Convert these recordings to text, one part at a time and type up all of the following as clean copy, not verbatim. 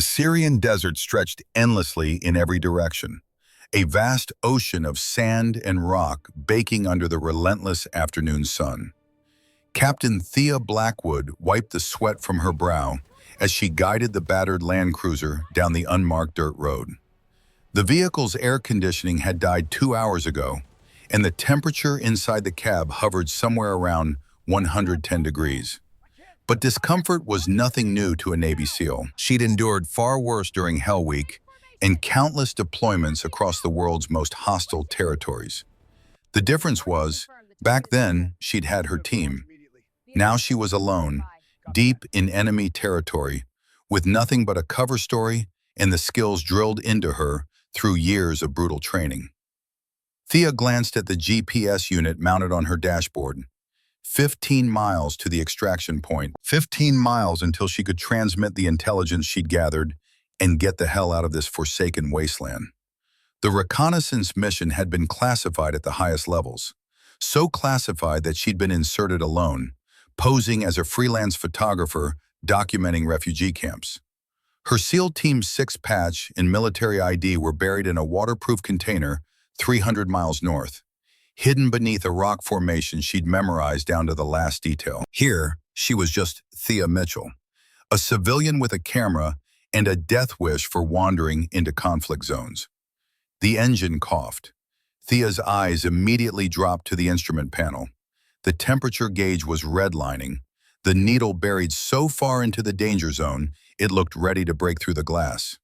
The Syrian desert stretched endlessly in every direction, a vast ocean of sand and rock baking under the relentless afternoon sun. Captain Thea Blackwood wiped the sweat from her brow as she guided the battered Land Cruiser down the unmarked dirt road. The vehicle's air conditioning had died 2 hours ago, and the temperature inside the cab hovered somewhere around 110 degrees. But discomfort was nothing new to a Navy SEAL. She'd endured far worse during Hell Week and countless deployments across the world's most hostile territories. The difference was, back then, she'd had her team. Now she was alone, deep in enemy territory, with nothing but a cover story and the skills drilled into her through years of brutal training. Thea glanced at the GPS unit mounted on her dashboard. 15 miles to the extraction point. 15 miles until she could transmit the intelligence she'd gathered and get the hell out of this forsaken wasteland. The reconnaissance mission had been classified at the highest levels, so classified that she'd been inserted alone, posing as a freelance photographer documenting refugee camps. Her SEAL Team 6 patch and military ID were buried in a waterproof container 300 miles north, hidden beneath a rock formation she'd memorized down to the last detail. Here, she was just Thea Mitchell, a civilian with a camera and a death wish for wandering into conflict zones. The engine coughed. Thea's eyes immediately dropped to the instrument panel. The temperature gauge was redlining, the needle buried so far into the danger zone it looked ready to break through the glass.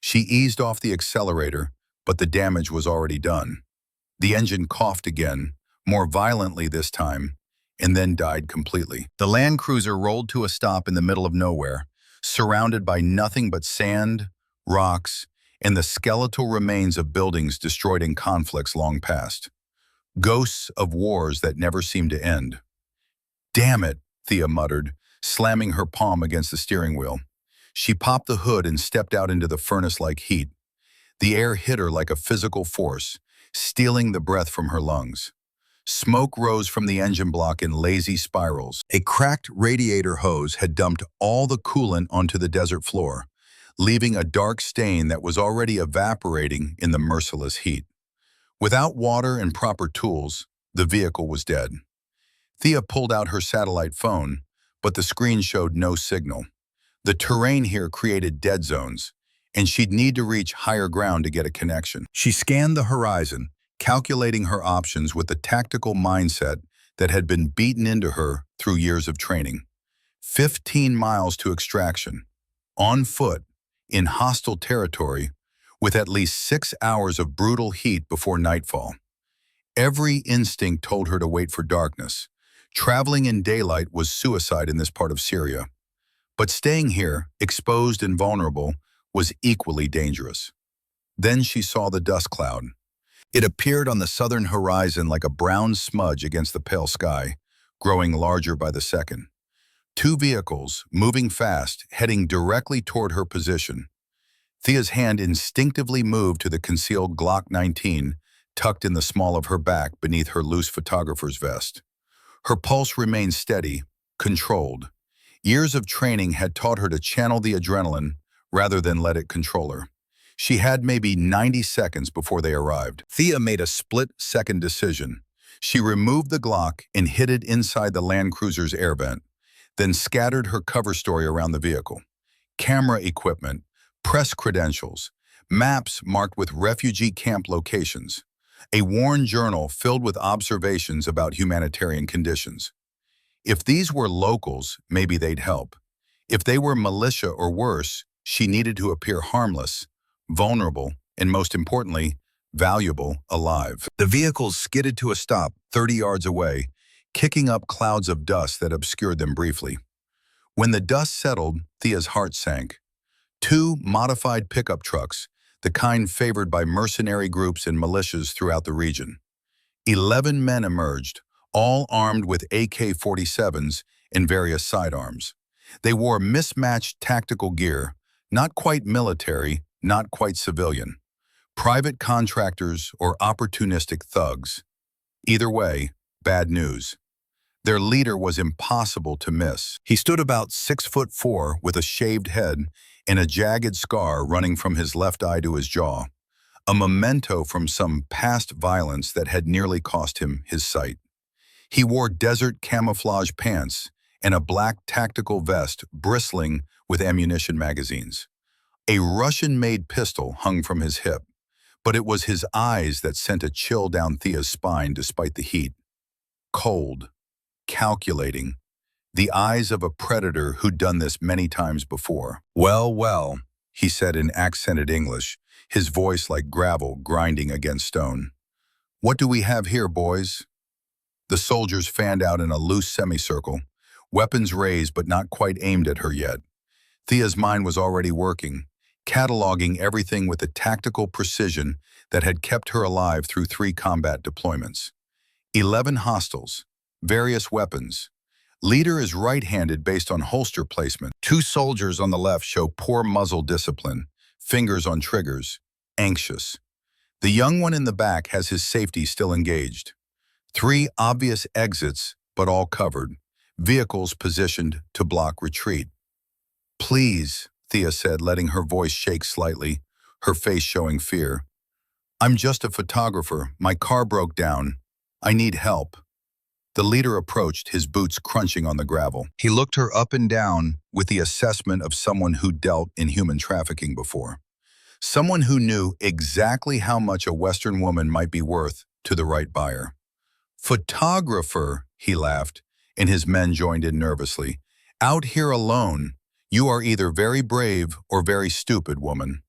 She eased off the accelerator, but the damage was already done. The engine coughed again, more violently this time, and then died completely. The Land Cruiser rolled to a stop in the middle of nowhere, surrounded by nothing but sand, rocks, and the skeletal remains of buildings destroyed in conflicts long past. Ghosts of wars that never seemed to end. "Damn it," Thea muttered, slamming her palm against the steering wheel. She popped the hood and stepped out into the furnace-like heat. The air hit her like a physical force, stealing the breath from her lungs. Smoke rose from the engine block in lazy spirals. A cracked radiator hose had dumped all the coolant onto the desert floor, leaving a dark stain that was already evaporating in the merciless heat. Without water and proper tools, the vehicle was dead. Thea pulled out her satellite phone, but the screen showed no signal. The terrain here created dead zones, and she'd need to reach higher ground to get a connection. She scanned the horizon, calculating her options with the tactical mindset that had been beaten into her through years of training. 15 miles to extraction, on foot, in hostile territory, with at least 6 hours of brutal heat before nightfall. Every instinct told her to wait for darkness. Traveling in daylight was suicide in this part of Syria. But staying here, exposed and vulnerable, was equally dangerous. Then she saw the dust cloud. It appeared on the southern horizon like a brown smudge against the pale sky, growing larger by the second. 2 vehicles, moving fast, heading directly toward her position. Thea's hand instinctively moved to the concealed Glock 19 tucked in the small of her back beneath her loose photographer's vest. Her pulse remained steady, controlled. Years of training had taught her to channel the adrenaline rather than let it control her. She had maybe 90 seconds before they arrived. Thea made a split-second decision. She removed the Glock and hid it inside the Land Cruiser's air vent, then scattered her cover story around the vehicle. Camera equipment, press credentials, maps marked with refugee camp locations, a worn journal filled with observations about humanitarian conditions. If these were locals, maybe they'd help. If they were militia or worse, she needed to appear harmless, vulnerable, and most importantly, valuable, alive. The vehicles skidded to a stop 30 yards away, kicking up clouds of dust that obscured them briefly. When the dust settled, Thea's heart sank. 2 modified pickup trucks, the kind favored by mercenary groups and militias throughout the region. 11 men emerged, all armed with AK-47s and various sidearms. They wore mismatched tactical gear, not quite military, not quite civilian. Private contractors or opportunistic thugs. Either way, bad news. Their leader was impossible to miss. He stood about 6'4" with a shaved head and a jagged scar running from his left eye to his jaw, a memento from some past violence that had nearly cost him his sight. He wore desert camouflage pants and a black tactical vest bristling with ammunition magazines. A Russian-made pistol hung from his hip, but it was his eyes that sent a chill down Thea's spine despite the heat. Cold, calculating, the eyes of a predator who'd done this many times before. "Well, well," he said in accented English, his voice like gravel grinding against stone. "What do we have here, boys?" The soldiers fanned out in a loose semicircle, weapons raised but not quite aimed at her yet. Thea's mind was already working, cataloging everything with the tactical precision that had kept her alive through 3 combat deployments. 11 hostiles, various weapons. Leader is right-handed based on holster placement. 2 soldiers on the left show poor muzzle discipline, fingers on triggers, anxious. The young one in the back has his safety still engaged. 3 obvious exits, but all covered, vehicles positioned to block retreat. "Please," Thea said, letting her voice shake slightly, her face showing fear. "I'm just a photographer. My car broke down. I need help." The leader approached, his boots crunching on the gravel. He looked her up and down with the assessment of someone who dealt in human trafficking before. Someone who knew exactly how much a Western woman might be worth to the right buyer. "Photographer," he laughed, and his men joined in nervously. "Out here alone. You are either very brave or very stupid, woman."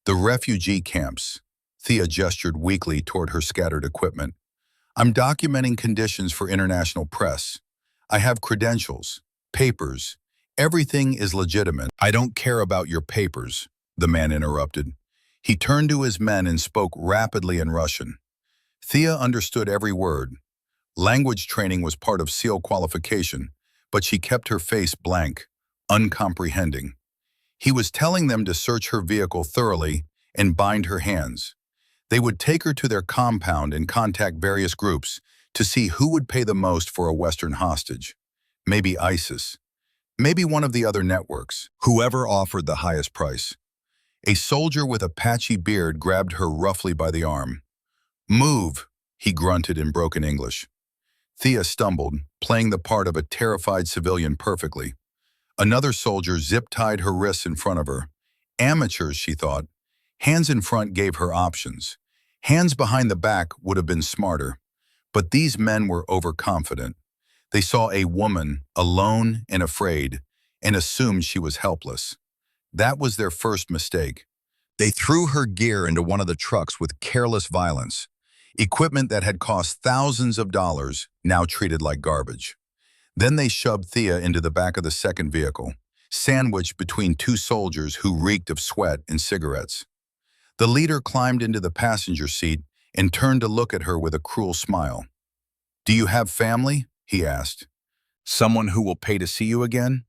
"The refugee camps." Thea gestured weakly toward her scattered equipment. "I'm documenting conditions for international press. I have credentials, papers. Everything is legitimate." "I don't care about your papers," the man interrupted. He turned to his men and spoke rapidly in Russian. Thea understood every word. Language training was part of SEAL qualification, but she kept her face blank, uncomprehending. He was telling them to search her vehicle thoroughly and bind her hands. They would take her to their compound and contact various groups to see who would pay the most for a Western hostage. Maybe ISIS. Maybe one of the other networks. Whoever offered the highest price. A soldier with a patchy beard grabbed her roughly by the arm. "Move," he grunted in broken English. Thea stumbled, playing the part of a terrified civilian perfectly. Another soldier zip-tied her wrists in front of her. Amateurs, she thought. Hands in front gave her options. Hands behind the back would have been smarter. But these men were overconfident. They saw a woman, alone and afraid, and assumed she was helpless. That was their first mistake. They threw her gear into one of the trucks with careless violence. Equipment that had cost thousands of dollars, now treated like garbage. Then they shoved Thea into the back of the second vehicle, sandwiched between 2 soldiers who reeked of sweat and cigarettes. The leader climbed into the passenger seat and turned to look at her with a cruel smile. "Do you have family?" he asked. "Someone who will pay to see you again?"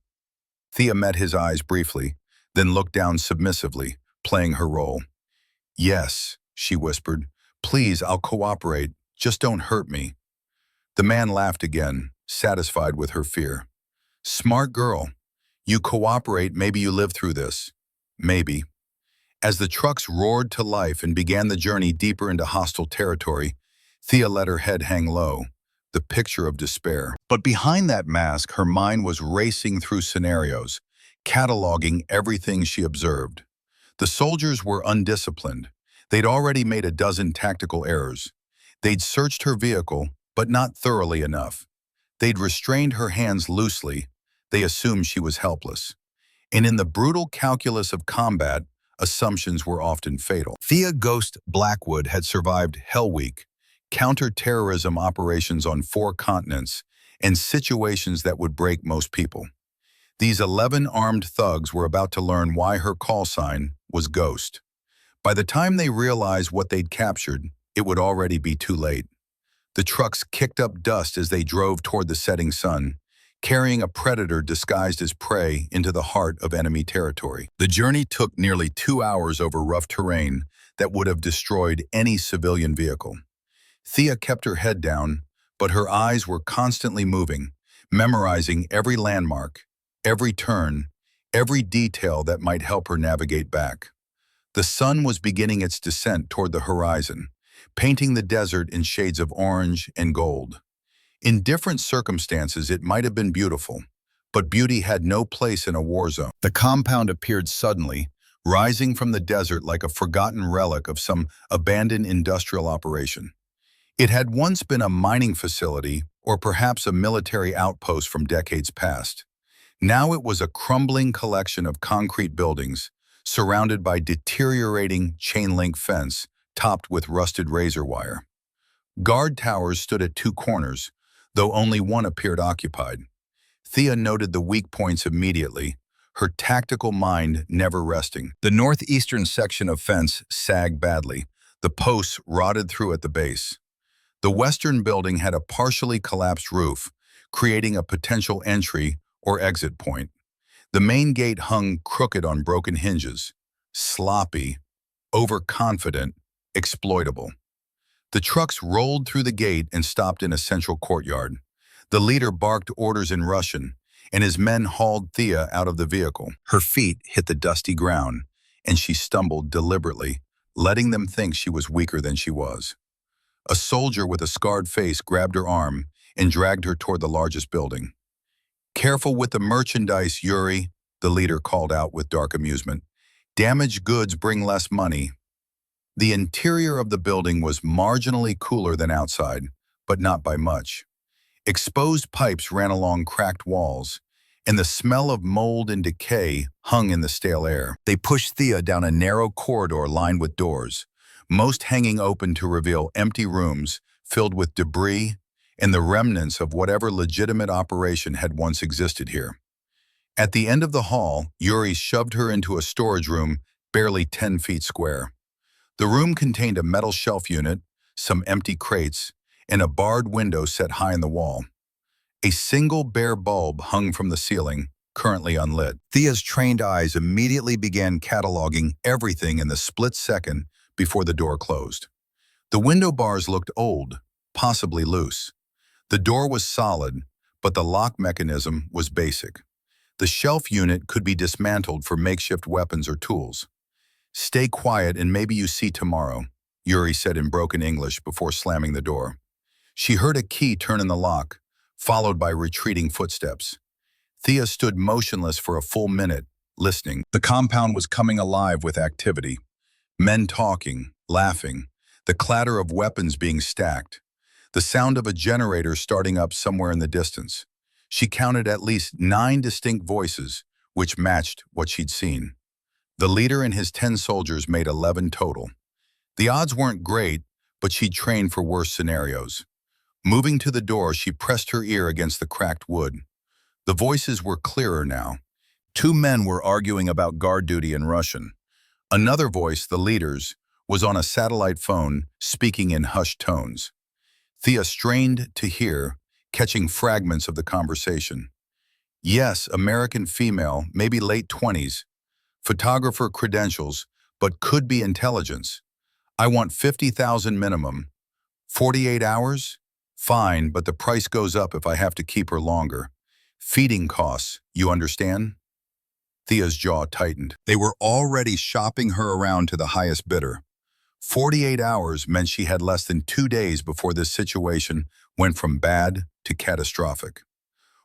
Thea met his eyes briefly, then looked down submissively, playing her role. "Yes," she whispered. "Please, I'll cooperate. Just don't hurt me." The man laughed again, satisfied with her fear. "Smart girl. You cooperate, maybe you live through this. Maybe." As the trucks roared to life and began the journey deeper into hostile territory, Thea let her head hang low, the picture of despair. But behind that mask, her mind was racing through scenarios, cataloging everything she observed. The soldiers were undisciplined. They'd already made a dozen tactical errors. They'd searched her vehicle, but not thoroughly enough. They'd restrained her hands loosely. They assumed she was helpless. And in the brutal calculus of combat, assumptions were often fatal. Thea Ghost Blackwood had survived Hell Week, counter-terrorism operations on 4 continents, and situations that would break most people. These 11 armed thugs were about to learn why her call sign was Ghost. By the time they realized what they'd captured, it would already be too late. The trucks kicked up dust as they drove toward the setting sun, carrying a predator disguised as prey into the heart of enemy territory. The journey took nearly 2 hours over rough terrain that would have destroyed any civilian vehicle. Thea kept her head down, but her eyes were constantly moving, memorizing every landmark, every turn, every detail that might help her navigate back. The sun was beginning its descent toward the horizon, painting the desert in shades of orange and gold. In different circumstances, it might have been beautiful, but beauty had no place in a war zone. The compound appeared suddenly, rising from the desert like a forgotten relic of some abandoned industrial operation. It had once been a mining facility or perhaps a military outpost from decades past. Now it was a crumbling collection of concrete buildings, surrounded by deteriorating chain-link fence topped with rusted razor wire. Guard towers stood at two corners, though only one appeared occupied. Thea noted the weak points immediately, her tactical mind never resting. The northeastern section of fence sagged badly, the posts rotted through at the base. The western building had a partially collapsed roof, creating a potential entry or exit point. The main gate hung crooked on broken hinges, sloppy, overconfident, exploitable. The trucks rolled through the gate and stopped in a central courtyard. The leader barked orders in Russian, and his men hauled Thea out of the vehicle. Her feet hit the dusty ground, and she stumbled deliberately, letting them think she was weaker than she was. A soldier with a scarred face grabbed her arm and dragged her toward the largest building. "Careful with the merchandise, Yuri," the leader called out with dark amusement. "Damaged goods bring less money." The interior of the building was marginally cooler than outside, but not by much. Exposed pipes ran along cracked walls, and the smell of mold and decay hung in the stale air. They pushed Thea down a narrow corridor lined with doors, most hanging open to reveal empty rooms filled with debris and the remnants of whatever legitimate operation had once existed here. At the end of the hall, Yuri shoved her into a storage room barely 10 feet square. The room contained a metal shelf unit, some empty crates, and a barred window set high in the wall. A single bare bulb hung from the ceiling, currently unlit. Thea's trained eyes immediately began cataloging everything in the split second before the door closed. The window bars looked old, possibly loose. The door was solid, but the lock mechanism was basic. The shelf unit could be dismantled for makeshift weapons or tools. "Stay quiet and maybe you see tomorrow," Yuri said in broken English before slamming the door. She heard a key turn in the lock, followed by retreating footsteps. Thea stood motionless for a full minute, listening. The compound was coming alive with activity. Men talking, laughing, the clatter of weapons being stacked, the sound of a generator starting up somewhere in the distance. She counted at least 9 distinct voices, which matched what she'd seen. The leader and his 10 soldiers made 11 total. The odds weren't great, but she'd trained for worse scenarios. Moving to the door, she pressed her ear against the cracked wood. The voices were clearer now. 2 men were arguing about guard duty in Russian. Another voice, the leader's, was on a satellite phone, speaking in hushed tones. Thea strained to hear, catching fragments of the conversation. "Yes, American female, maybe late 20s. Photographer credentials, but could be intelligence. I want 50,000 minimum. 48 hours? Fine, but the price goes up if I have to keep her longer. Feeding costs, you understand?" Thea's jaw tightened. They were already shopping her around to the highest bidder. 48 hours meant she had less than 2 days before this situation went from bad to catastrophic.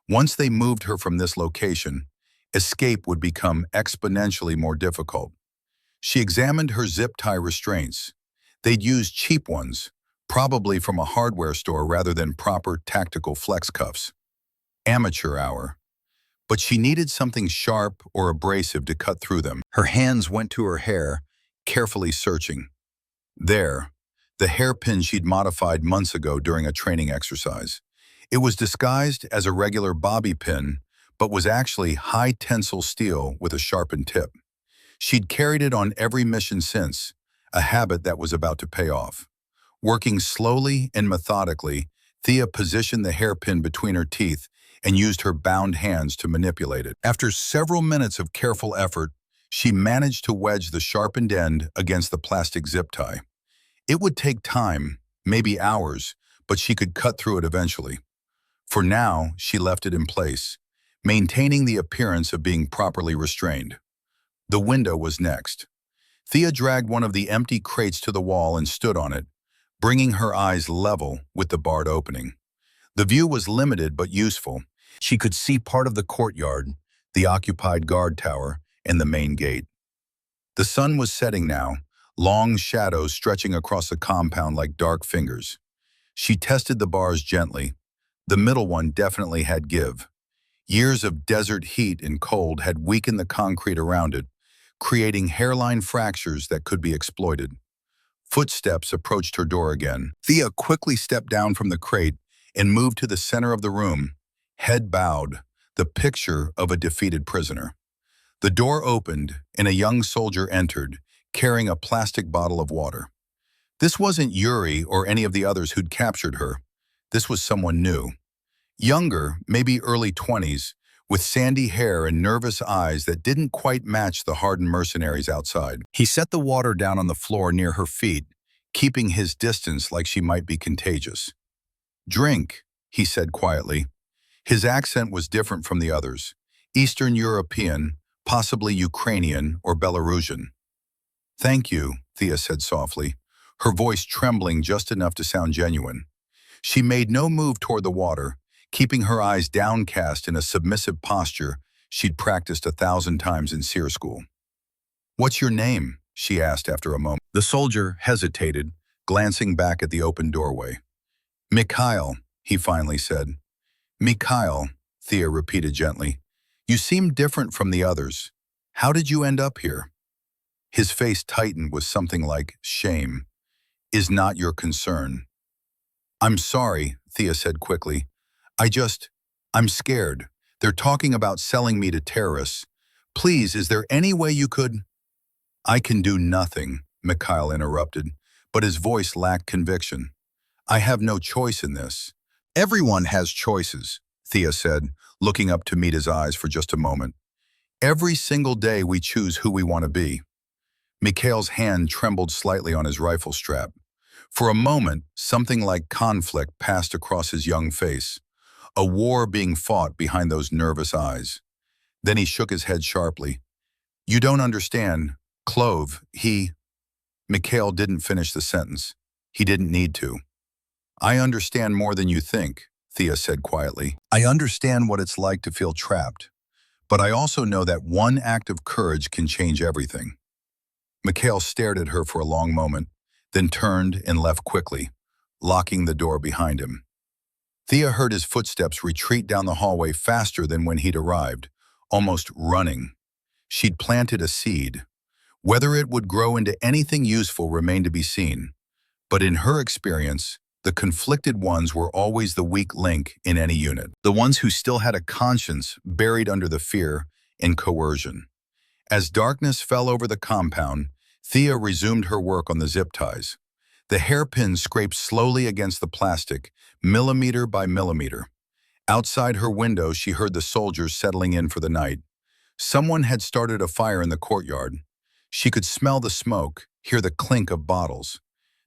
Once they moved her from this location, escape would become exponentially more difficult. She examined her zip tie restraints. They'd used cheap ones, probably from a hardware store rather than proper tactical flex cuffs. Amateur hour. But she needed something sharp or abrasive to cut through them. Her hands went to her hair, carefully searching. There, the hairpin she'd modified months ago during a training exercise. It was disguised as a regular bobby pin, but was actually high-tensile steel with a sharpened tip. She'd carried it on every mission since, a habit that was about to pay off. Working slowly and methodically, Thea positioned the hairpin between her teeth and used her bound hands to manipulate it. After several minutes of careful effort, she managed to wedge the sharpened end against the plastic zip tie. It would take time, maybe hours, but she could cut through it eventually. For now, she left it in place, maintaining the appearance of being properly restrained. The window was next. Thea dragged one of the empty crates to the wall and stood on it, bringing her eyes level with the barred opening. The view was limited but useful. She could see part of the courtyard, the occupied guard tower, and the main gate. The sun was setting now, long shadows stretching across the compound like dark fingers. She tested the bars gently. The middle one definitely had give. Years of desert heat and cold had weakened the concrete around it, creating hairline fractures that could be exploited. Footsteps approached her door again. Thea quickly stepped down from the crate and moved to the center of the room, head bowed, the picture of a defeated prisoner. The door opened and a young soldier entered, carrying a plastic bottle of water. This wasn't Yuri or any of the others who'd captured her. This was someone new. Younger, maybe early 20s, with sandy hair and nervous eyes that didn't quite match the hardened mercenaries outside. He set the water down on the floor near her feet, keeping his distance like she might be contagious. "Drink," he said quietly. His accent was different from the others, Eastern European, possibly Ukrainian or Belarusian. "Thank you," Thea said softly, her voice trembling just enough to sound genuine. She made no move toward the water, keeping her eyes downcast in a submissive posture she'd practiced 1,000 times in SEER school. "What's your name?" she asked after a moment. The soldier hesitated, glancing back at the open doorway. "Mikhail," he finally said. "Mikhail," Thea repeated gently. "You seem different from the others. How did you end up here?" His face tightened with something like shame. "Is not your concern." "I'm sorry," Thea said quickly. I'm scared. They're talking about selling me to terrorists. Please, is there any way you could—" "I can do nothing," Mikhail interrupted, but his voice lacked conviction. "I have no choice in this." "Everyone has choices," Thea said, looking up to meet his eyes for just a moment. "Every single day we choose who we want to be." Mikhail's hand trembled slightly on his rifle strap. For a moment, something like conflict passed across his young face. A war being fought behind those nervous eyes. Then he shook his head sharply. "You don't understand. Clove, he—" Mikhail didn't finish the sentence. He didn't need to. "I understand more than you think," Thea said quietly. "I understand what it's like to feel trapped. But I also know that one act of courage can change everything." Mikhail stared at her for a long moment, then turned and left quickly, locking the door behind him. Thea heard his footsteps retreat down the hallway faster than when he'd arrived, almost running. She'd planted a seed. Whether it would grow into anything useful remained to be seen. But in her experience, the conflicted ones were always the weak link in any unit, the ones who still had a conscience buried under the fear and coercion. As darkness fell over the compound, Thea resumed her work on the zip ties. The hairpin scraped slowly against the plastic, millimeter by millimeter. Outside her window, she heard the soldiers settling in for the night. Someone had started a fire in the courtyard. She could smell the smoke, hear the clink of bottles.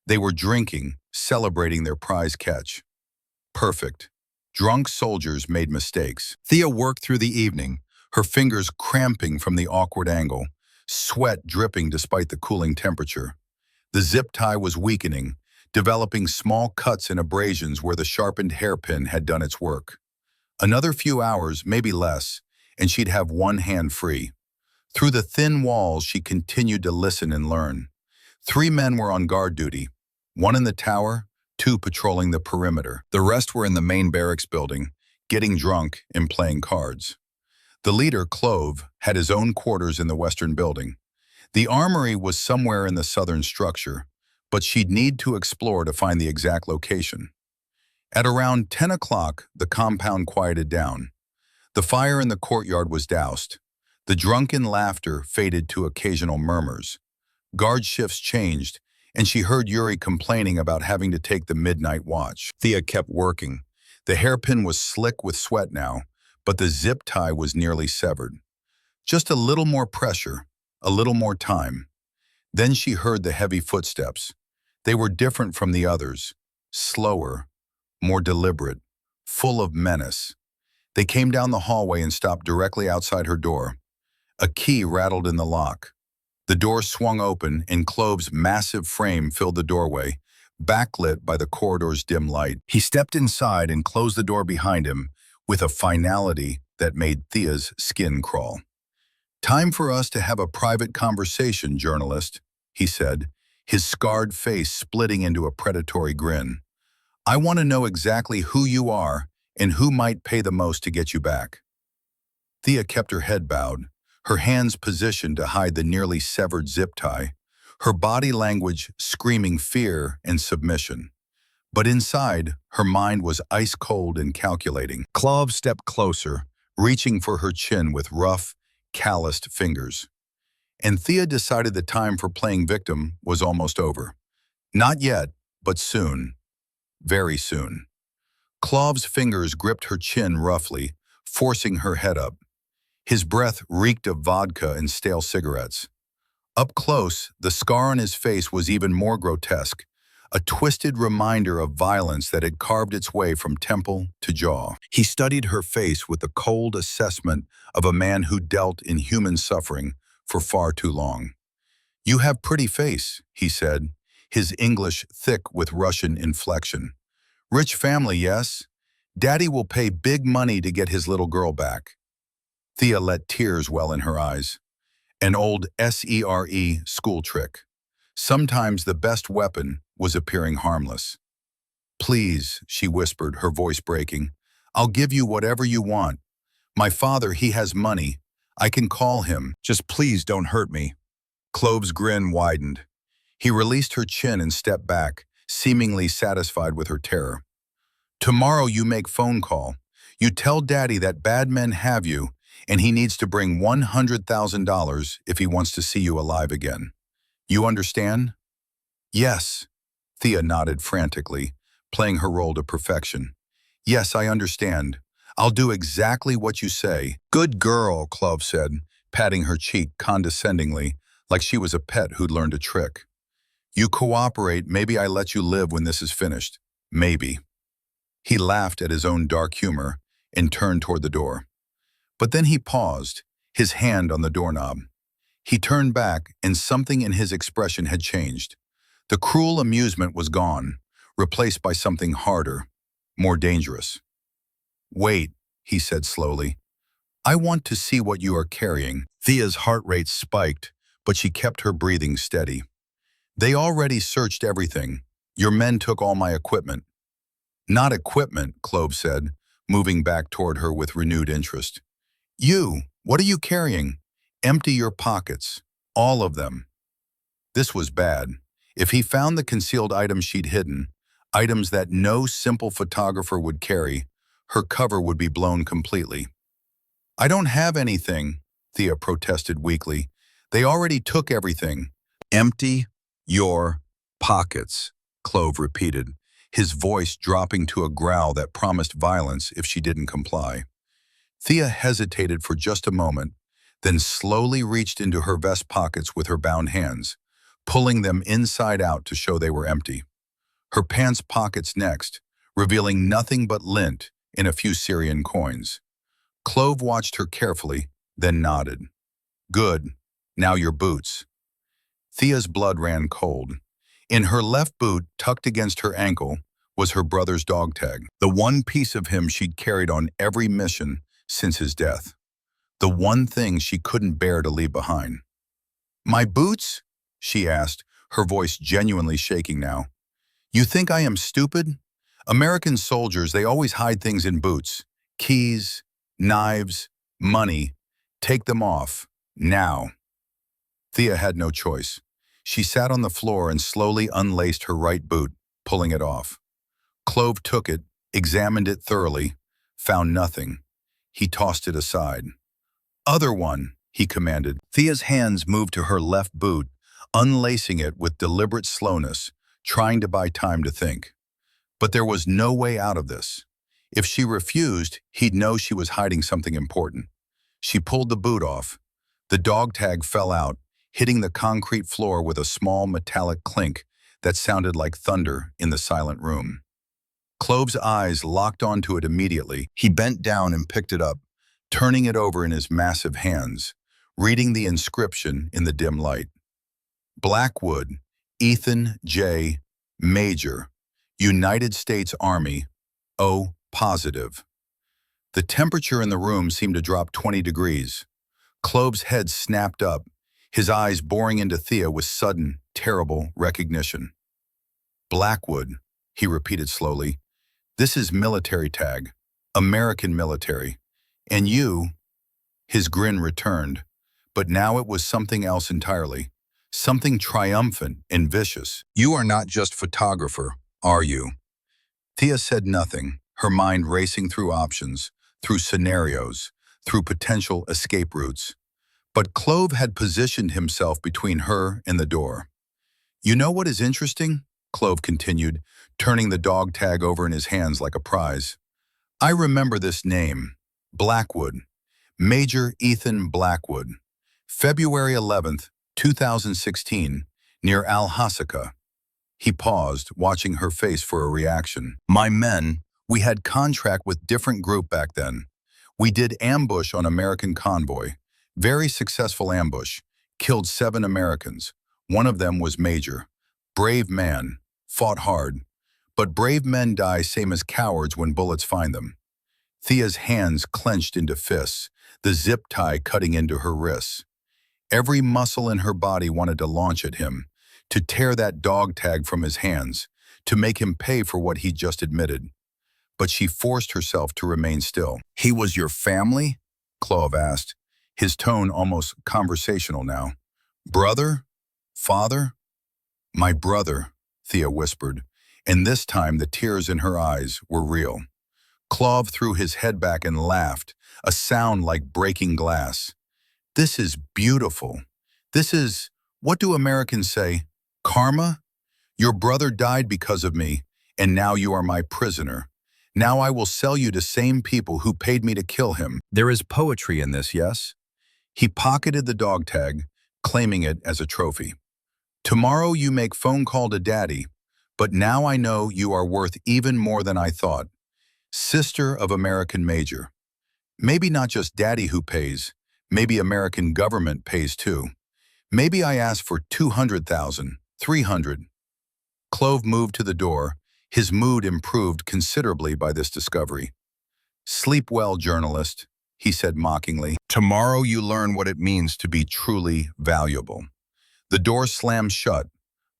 They were drinking, celebrating their prize catch. Perfect. Drunk soldiers made mistakes. Thea worked through the evening, her fingers cramping from the awkward angle, sweat dripping despite the cooling temperature. The zip tie was weakening, developing small cuts and abrasions where the sharpened hairpin had done its work. Another few hours, maybe less, and she'd have one hand free. Through the thin walls, she continued to listen and learn. 3 men were on guard duty, 1 in the tower, 2 patrolling the perimeter. The rest were in the main barracks building, getting drunk and playing cards. The leader, Clove, had his own quarters in the western building. The armory was somewhere in the southern structure, but she'd need to explore to find the exact location. At around 10 o'clock, the compound quieted down. The fire in the courtyard was doused. The drunken laughter faded to occasional murmurs. Guard shifts changed, and she heard Yuri complaining about having to take the midnight watch. Thea kept working. The hairpin was slick with sweat now, but the zip tie was nearly severed. Just a little more pressure, a little more time. Then she heard the heavy footsteps. They were different from the others, slower, more deliberate, full of menace. They came down the hallway and stopped directly outside her door. A key rattled in the lock. The door swung open, and Clove's massive frame filled the doorway, backlit by the corridor's dim light. He stepped inside and closed the door behind him with a finality that made Thea's skin crawl. "Time for us to have a private conversation, journalist," he said, his scarred face splitting into a predatory grin. "I want to know exactly who you are and who might pay the most to get you back." Thea kept her head bowed, her hands positioned to hide the nearly severed zip tie, her body language screaming fear and submission. But inside, her mind was ice-cold and calculating. Clove stepped closer, reaching for her chin with rough, calloused fingers. And Thea decided the time for playing victim was almost over. Not yet, but soon. Very soon. Clove's fingers gripped her chin roughly, forcing her head up. His breath reeked of vodka and stale cigarettes. Up close, the scar on his face was even more grotesque, a twisted reminder of violence that had carved its way from temple to jaw. He studied her face with the cold assessment of a man who dealt in human suffering for far too long. "You have pretty face," he said, his English thick with Russian inflection. "Rich family, yes? Daddy will pay big money to get his little girl back." Thea let tears well in her eyes. An old SERE school trick. Sometimes the best weapon was appearing harmless. "Please," she whispered, her voice breaking, "I'll give you whatever you want. My father, he has money. I can call him. Just please don't hurt me." Clove's grin widened. He released her chin and stepped back, seemingly satisfied with her terror. "Tomorrow you make phone call. You tell Daddy that bad men have you, and he needs to bring $100,000 if he wants to see you alive again. You understand?" "Yes." Thea nodded frantically, playing her role to perfection. "Yes, I understand. I'll do exactly what you say." "Good girl," Clove said, patting her cheek condescendingly, like she was a pet who'd learned a trick. "You cooperate, maybe I let you live when this is finished. Maybe." He laughed at his own dark humor and turned toward the door. But then he paused, his hand on the doorknob. He turned back, and something in his expression had changed. The cruel amusement was gone, replaced by something harder, more dangerous. "Wait," he said slowly. "I want to see what you are carrying." Thea's heart rate spiked, but she kept her breathing steady. "They already searched everything. Your men took all my equipment." "Not equipment," Clove said, moving back toward her with renewed interest. What are you carrying? Empty your pockets. All of them." This was bad. If he found the concealed items she'd hidden, items that no simple photographer would carry, her cover would be blown completely. "I don't have anything," Thea protested weakly. "They already took everything." "Empty your pockets," Clove repeated, his voice dropping to a growl that promised violence if she didn't comply. Thea hesitated for just a moment, then slowly reached into her vest pockets with her bound hands, pulling them inside out to show they were empty. Her pants pockets next, revealing nothing but lint and a few Syrian coins. Clove watched her carefully, then nodded. "Good. Now your boots." Thea's blood ran cold. In her left boot, tucked against her ankle, was her brother's dog tag, the one piece of him she'd carried on every mission since his death. The one thing she couldn't bear to leave behind. "My boots?" she asked, her voice genuinely shaking now. "You think I am stupid? American soldiers, they always hide things in boots. Keys, knives, money. Take them off. Now." Thea had no choice. She sat on the floor and slowly unlaced her right boot, pulling it off. Clove took it, examined it thoroughly, found nothing. He tossed it aside. "Other one," he commanded. Thea's hands moved to her left boot, unlacing it with deliberate slowness, trying to buy time to think. But there was no way out of this. If she refused, he'd know she was hiding something important. She pulled the boot off. The dog tag fell out, hitting the concrete floor with a small metallic clink that sounded like thunder in the silent room. Clove's eyes locked onto it immediately. He bent down and picked it up, turning it over in his massive hands, reading the inscription in the dim light. Blackwood, Ethan J. Major, United States Army, O positive. The temperature in the room seemed to drop 20 degrees. Clove's head snapped up, his eyes boring into Thea with sudden, terrible recognition. Blackwood, he repeated slowly. This is military tag, American military. And you, his grin returned, but now it was something else entirely, something triumphant and vicious. You are not just photographer, are you? Thea said nothing, her mind racing through options, through scenarios, through potential escape routes. But Clove had positioned himself between her and the door. You know what is interesting? Clove continued, turning the dog tag over in his hands like a prize. I remember this name, Blackwood, Major Ethan Blackwood, February 11th, 2016, near Al-Hasaka. He paused, watching her face for a reaction. My men, we had contract with different group back then. We did ambush on American convoy. Very successful ambush. Killed 7 Americans. One of them was Major. Brave man. Fought hard. But brave men die same as cowards when bullets find them. Thea's hands clenched into fists, the zip tie cutting into her wrists. Every muscle in her body wanted to launch at him, to tear that dog tag from his hands, to make him pay for what he just admitted. But she forced herself to remain still. He was your family? Clove asked, his tone almost conversational now. Brother? Father? My brother, Thea whispered, and this time the tears in her eyes were real. Clove threw his head back and laughed, a sound like breaking glass. This is beautiful. This is, what do Americans say, karma? Your brother died because of me, and now you are my prisoner. Now I will sell you to same people who paid me to kill him. There is poetry in this, yes? He pocketed the dog tag, claiming it as a trophy. Tomorrow you make phone call to Daddy, but now I know you are worth even more than I thought. Sister of American Major. Maybe not just Daddy who pays, maybe American government pays too. Maybe I asked for 200,000, 300. Clove moved to the door, his mood improved considerably by this discovery. Sleep well, journalist, he said mockingly. Tomorrow you learn what it means to be truly valuable. The door slammed shut.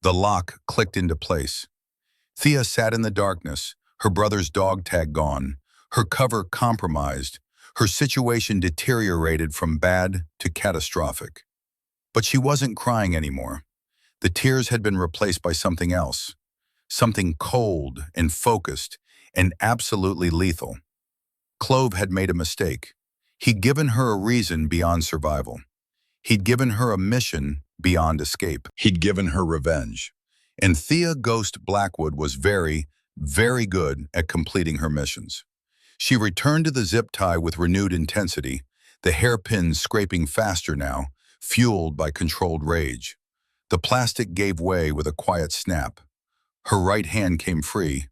The lock clicked into place. Thea sat in the darkness, her brother's dog tag gone, her cover compromised, her situation deteriorated from bad to catastrophic. But she wasn't crying anymore. The tears had been replaced by something else, something cold and focused and absolutely lethal. Clove had made a mistake. He'd given her a reason beyond survival. He'd given her a mission beyond escape. He'd given her revenge. And Thea Ghost Blackwood was very, very good at completing her missions. She returned to the zip tie with renewed intensity, the hairpins scraping faster now, fueled by controlled rage. The plastic gave way with a quiet snap. Her right hand came free.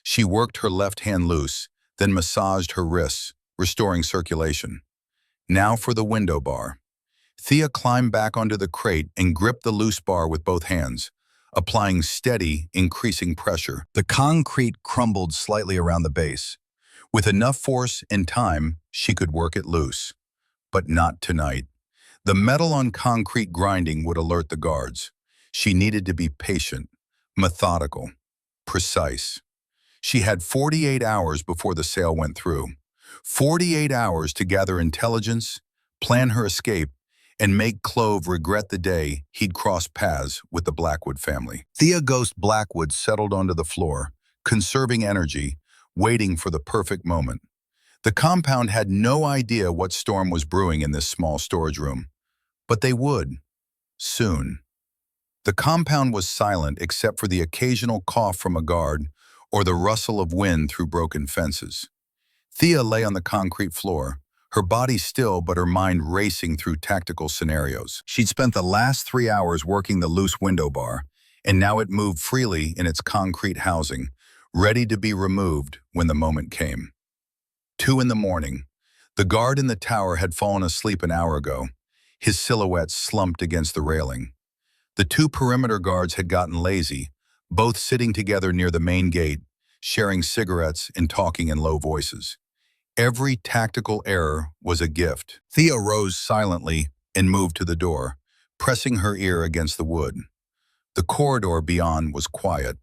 She worked her left hand loose, then massaged her wrists, restoring circulation. Now for the window bar. Thea climbed back onto the crate and gripped the loose bar with both hands, applying steady, increasing pressure. The concrete crumbled slightly around the base. With enough force and time, she could work it loose. But not tonight. The metal on concrete grinding would alert the guards. She needed to be patient, methodical, precise. She had 48 hours before the sale went through. 48 hours to gather intelligence, plan her escape, and make Clove regret the day he'd crossed paths with the Blackwood family. Thea Ghost Blackwood settled onto the floor, conserving energy, waiting for the perfect moment. The compound had no idea what storm was brewing in this small storage room, but they would, soon. The compound was silent except for the occasional cough from a guard or the rustle of wind through broken fences. Thea lay on the concrete floor, her body still but her mind racing through tactical scenarios. She'd spent the last 3 hours working the loose window bar, and now it moved freely in its concrete housing, ready to be removed when the moment came. 2 in the morning. The guard in the tower had fallen asleep an hour ago, his silhouette slumped against the railing. The two perimeter guards had gotten lazy, both sitting together near the main gate, sharing cigarettes and talking in low voices. Every tactical error was a gift. Thea rose silently and moved to the door, pressing her ear against the wood. The corridor beyond was quiet.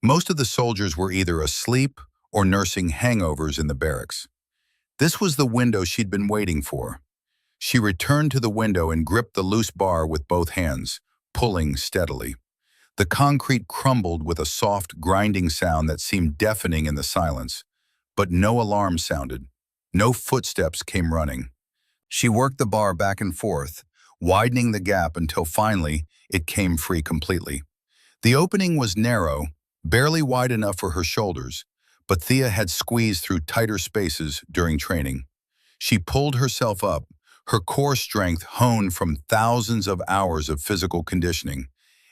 Most of the soldiers were either asleep or nursing hangovers in the barracks. This was the window she'd been waiting for. She returned to the window and gripped the loose bar with both hands, pulling steadily. The concrete crumbled with a soft, grinding sound that seemed deafening in the silence, but no alarm sounded. No footsteps came running. She worked the bar back and forth, widening the gap until finally it came free completely. The opening was narrow, barely wide enough for her shoulders, but Thea had squeezed through tighter spaces during training. She pulled herself up, her core strength honed from thousands of hours of physical conditioning,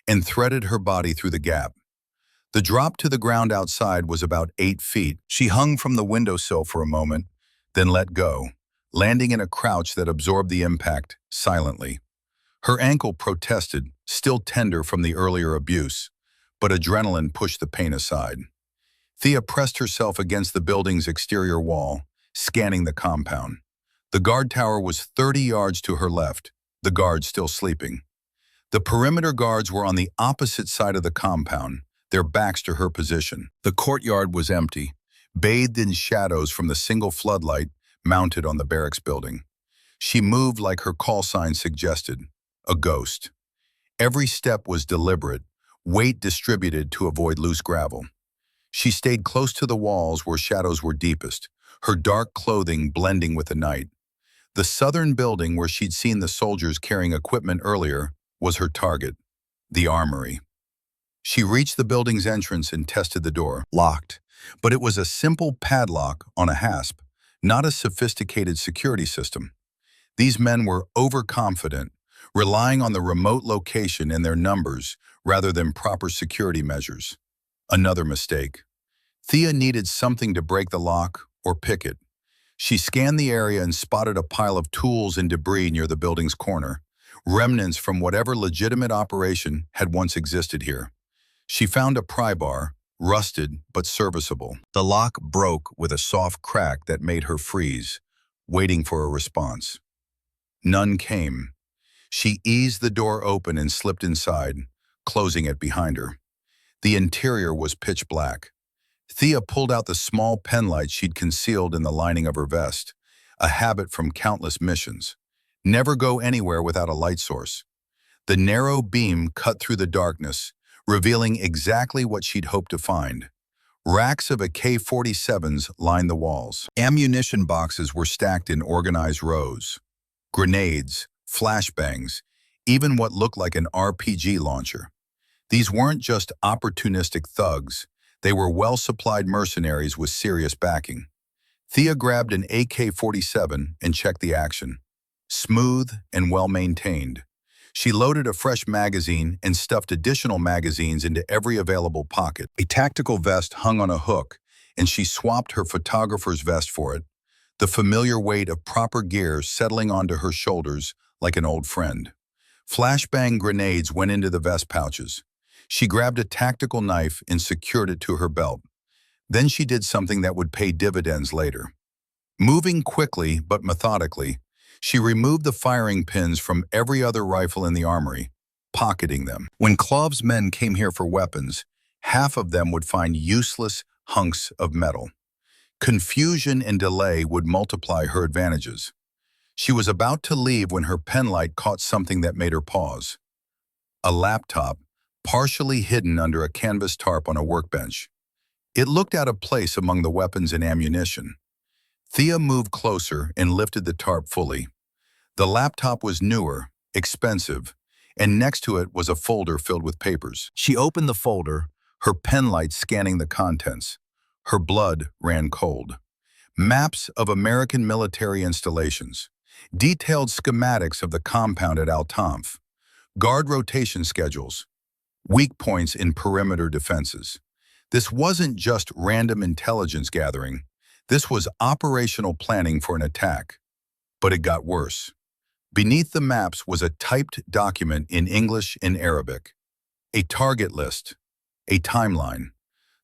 and threaded her body through the gap. The drop to the ground outside was about 8 feet. She hung from the windowsill for a moment, then let go, landing in a crouch that absorbed the impact silently. Her ankle protested, still tender from the earlier abuse, but adrenaline pushed the pain aside. Thea pressed herself against the building's exterior wall, scanning the compound. The guard tower was 30 yards to her left, the guards still sleeping. The perimeter guards were on the opposite side of the compound, their backs to her position. The courtyard was empty, bathed in shadows from the single floodlight mounted on the barracks building. She moved like her call sign suggested, a ghost. Every step was deliberate, weight distributed to avoid loose gravel. She stayed close to the walls where shadows were deepest, her dark clothing blending with the night. The southern building where she'd seen the soldiers carrying equipment earlier was her target, the armory. She reached the building's entrance and tested the door, locked, but it was a simple padlock on a hasp, not a sophisticated security system. These men were overconfident, relying on the remote location and their numbers rather than proper security measures. Another mistake. Thea needed something to break the lock or pick it. She scanned the area and spotted a pile of tools and debris near the building's corner, remnants from whatever legitimate operation had once existed here. She found a pry bar, rusted but serviceable. The lock broke with a soft crack that made her freeze, waiting for a response. None came. She eased the door open and slipped inside, closing it behind her. The interior was pitch black. Thea pulled out the small penlight she'd concealed in the lining of her vest, a habit from countless missions. Never go anywhere without a light source. The narrow beam cut through the darkness, revealing exactly what she'd hoped to find. Racks of AK-47s lined the walls. Ammunition boxes were stacked in organized rows. Grenades, flashbangs, even what looked like an RPG launcher. These weren't just opportunistic thugs, they were well-supplied mercenaries with serious backing. Thea grabbed an AK-47 and checked the action. Smooth and well-maintained. She loaded a fresh magazine and stuffed additional magazines into every available pocket. A tactical vest hung on a hook, and she swapped her photographer's vest for it, the familiar weight of proper gear settling onto her shoulders like an old friend. Flashbang grenades went into the vest pouches. She grabbed a tactical knife and secured it to her belt. Then she did something that would pay dividends later. Moving quickly but methodically, she removed the firing pins from every other rifle in the armory, pocketing them. When Klov's men came here for weapons, half of them would find useless hunks of metal. Confusion and delay would multiply her advantages. She was about to leave when her penlight caught something that made her pause. A laptop, partially hidden under a canvas tarp on a workbench. It looked out of place among the weapons and ammunition. Thea moved closer and lifted the tarp fully. The laptop was newer, expensive, and next to it was a folder filled with papers. She opened the folder, her penlight scanning the contents. Her blood ran cold. Maps of American military installations, detailed schematics of the compound at Al-Tanf, guard rotation schedules, weak points in perimeter defenses. This wasn't just random intelligence gathering. This was operational planning for an attack. But it got worse. Beneath the maps was a typed document in English and Arabic. A target list. A timeline.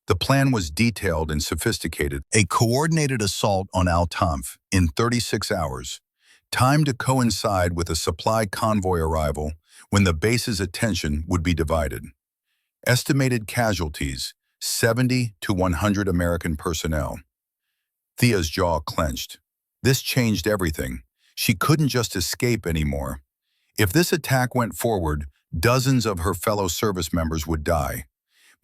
The plan was detailed and sophisticated. A coordinated assault on Al-Tanf in 36 hours, timed to coincide with a supply convoy arrival when the base's attention would be divided. Estimated casualties, 70 to 100 American personnel. Thea's jaw clenched. This changed everything. She couldn't just escape anymore. If this attack went forward, dozens of her fellow service members would die.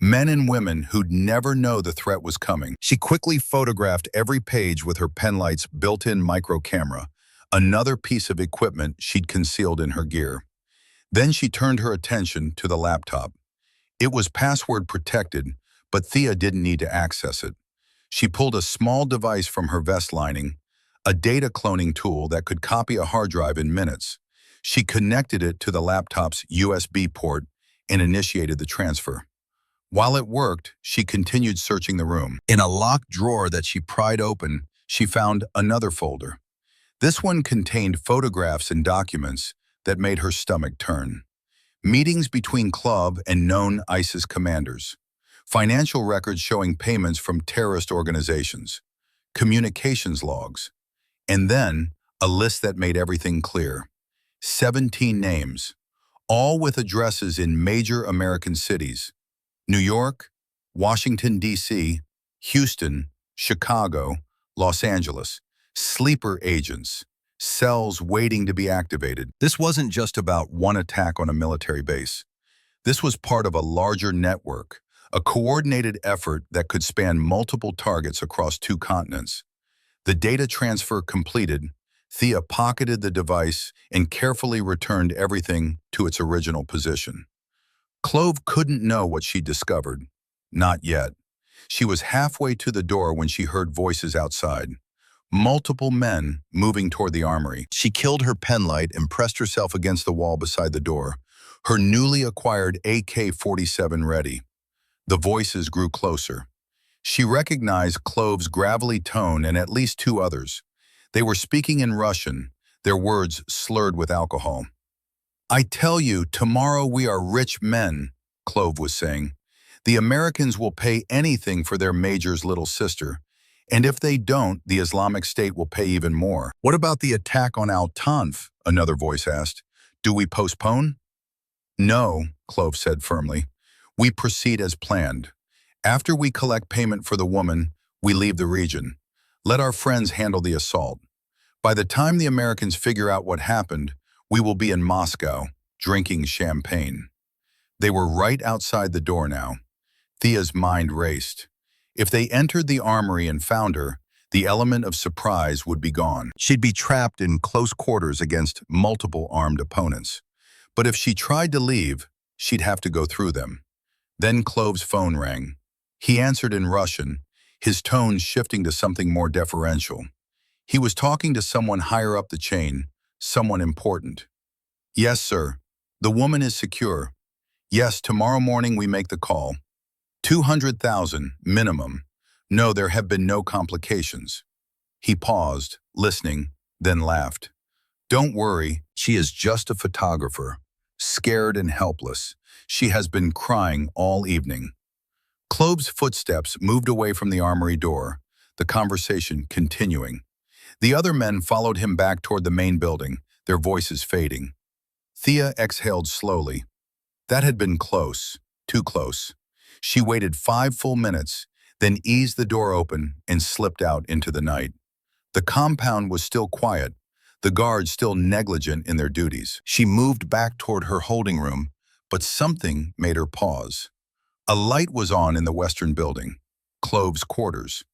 Men and women who'd never know the threat was coming. She quickly photographed every page with her penlight's built-in micro camera, another piece of equipment she'd concealed in her gear. Then she turned her attention to the laptop. It was password protected, but Thea didn't need to access it. She pulled a small device from her vest lining, a data cloning tool that could copy a hard drive in minutes. She connected it to the laptop's USB port and initiated the transfer. While it worked, she continued searching the room. In a locked drawer that she pried open, she found another folder. This one contained photographs and documents that made her stomach turn. Meetings between Club and known ISIS commanders. Financial records showing payments from terrorist organizations. Communications logs. And then, a list that made everything clear. 17 names, all with addresses in major American cities. New York, Washington, D.C., Houston, Chicago, Los Angeles. Sleeper agents, cells waiting to be activated. This wasn't just about one attack on a military base. This was part of a larger network, a coordinated effort that could span multiple targets across 2 continents. The data transfer completed, Thea pocketed the device and carefully returned everything to its original position. Clove couldn't know what she'd discovered. Not yet. She was halfway to the door when she heard voices outside. Multiple men moving toward the armory. She killed her penlight and pressed herself against the wall beside the door, her newly acquired AK-47 ready. The voices grew closer. She recognized Clove's gravelly tone and at least 2 others. They were speaking in Russian, their words slurred with alcohol. "I tell you, tomorrow we are rich men," Clove was saying. "The Americans will pay anything for their major's little sister. And if they don't, the Islamic State will pay even more." "What about the attack on Al-Tanf?" another voice asked. "Do we postpone?" "No," Clove said firmly. "We proceed as planned. After we collect payment for the woman, we leave the region. Let our friends handle the assault. By the time the Americans figure out what happened, we will be in Moscow, drinking champagne." They were right outside the door now. Thea's mind raced. If they entered the armory and found her, the element of surprise would be gone. She'd be trapped in close quarters against multiple armed opponents. But if she tried to leave, she'd have to go through them. Then Clove's phone rang. He answered in Russian, his tone shifting to something more deferential. He was talking to someone higher up the chain, someone important. "Yes, sir. The woman is secure. Yes, tomorrow morning we make the call. 200,000, minimum. No, there have been no complications." He paused, listening, then laughed. "Don't worry, she is just a photographer, scared and helpless. She has been crying all evening." Clove's footsteps moved away from the armory door, the conversation continuing. The other men followed him back toward the main building, their voices fading. Thea exhaled slowly. That had been close, too close. She waited 5 full minutes, then eased the door open and slipped out into the night. The compound was still quiet, the guards still negligent in their duties. She moved back toward her holding room, but something made her pause. A light was on in the western building, Clove's quarters.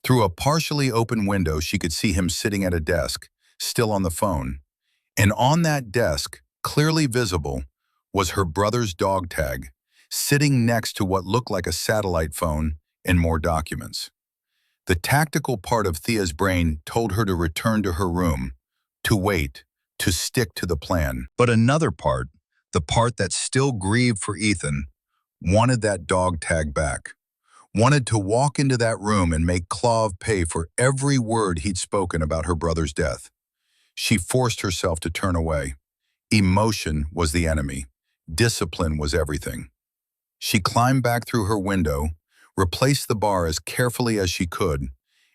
Through a partially open window, she could see him sitting at a desk, still on the phone. And on that desk, clearly visible, was her brother's dog tag, sitting next to what looked like a satellite phone and more documents. The tactical part of Thea's brain told her to return to her room, to wait, to stick to the plan. But another part, the part that still grieved for Ethan, wanted that dog tag back. wanted to walk into that room and make Clove pay for every word he'd spoken about her brother's death. She forced herself to turn away. Emotion was the enemy. Discipline was everything. She climbed back through her window, replaced the bar as carefully as she could,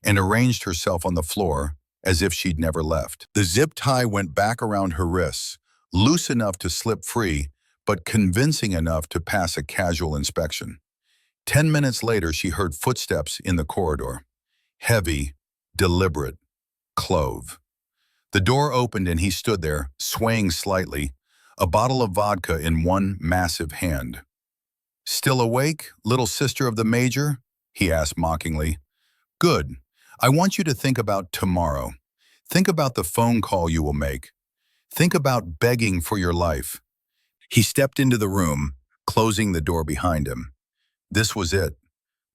and arranged herself on the floor as if she'd never left. The zip tie went back around her wrists, loose enough to slip free, but convincing enough to pass a casual inspection. 10 minutes later, she heard footsteps in the corridor. Heavy, deliberate, Clove. The door opened and he stood there, swaying slightly, a bottle of vodka in one massive hand. "Still awake, little sister of the Major?" he asked mockingly. "Good. I want you to think about tomorrow. Think about the phone call you will make. Think about begging for your life." He stepped into the room, closing the door behind him. This was it,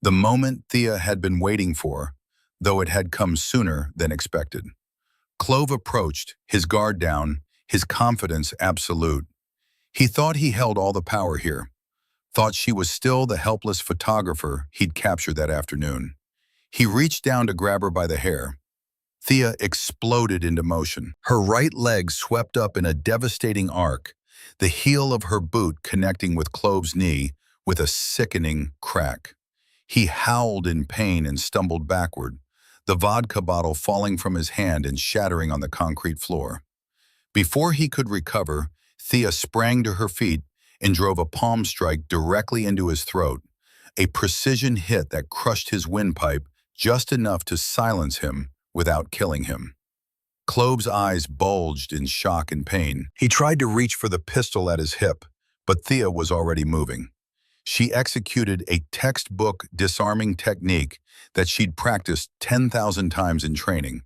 the moment Thea had been waiting for, though it had come sooner than expected. Clove approached, his guard down, his confidence absolute. He thought he held all the power here, thought she was still the helpless photographer he'd captured that afternoon. He reached down to grab her by the hair. Thea exploded into motion. Her right leg swept up in a devastating arc, the heel of her boot connecting with Clove's knee with a sickening crack. He howled in pain and stumbled backward, the vodka bottle falling from his hand and shattering on the concrete floor. Before he could recover, Thea sprang to her feet and drove a palm strike directly into his throat, a precision hit that crushed his windpipe just enough to silence him without killing him. Clove's eyes bulged in shock and pain. He tried to reach for the pistol at his hip, but Thea was already moving. She executed a textbook disarming technique that she'd practiced 10,000 times in training.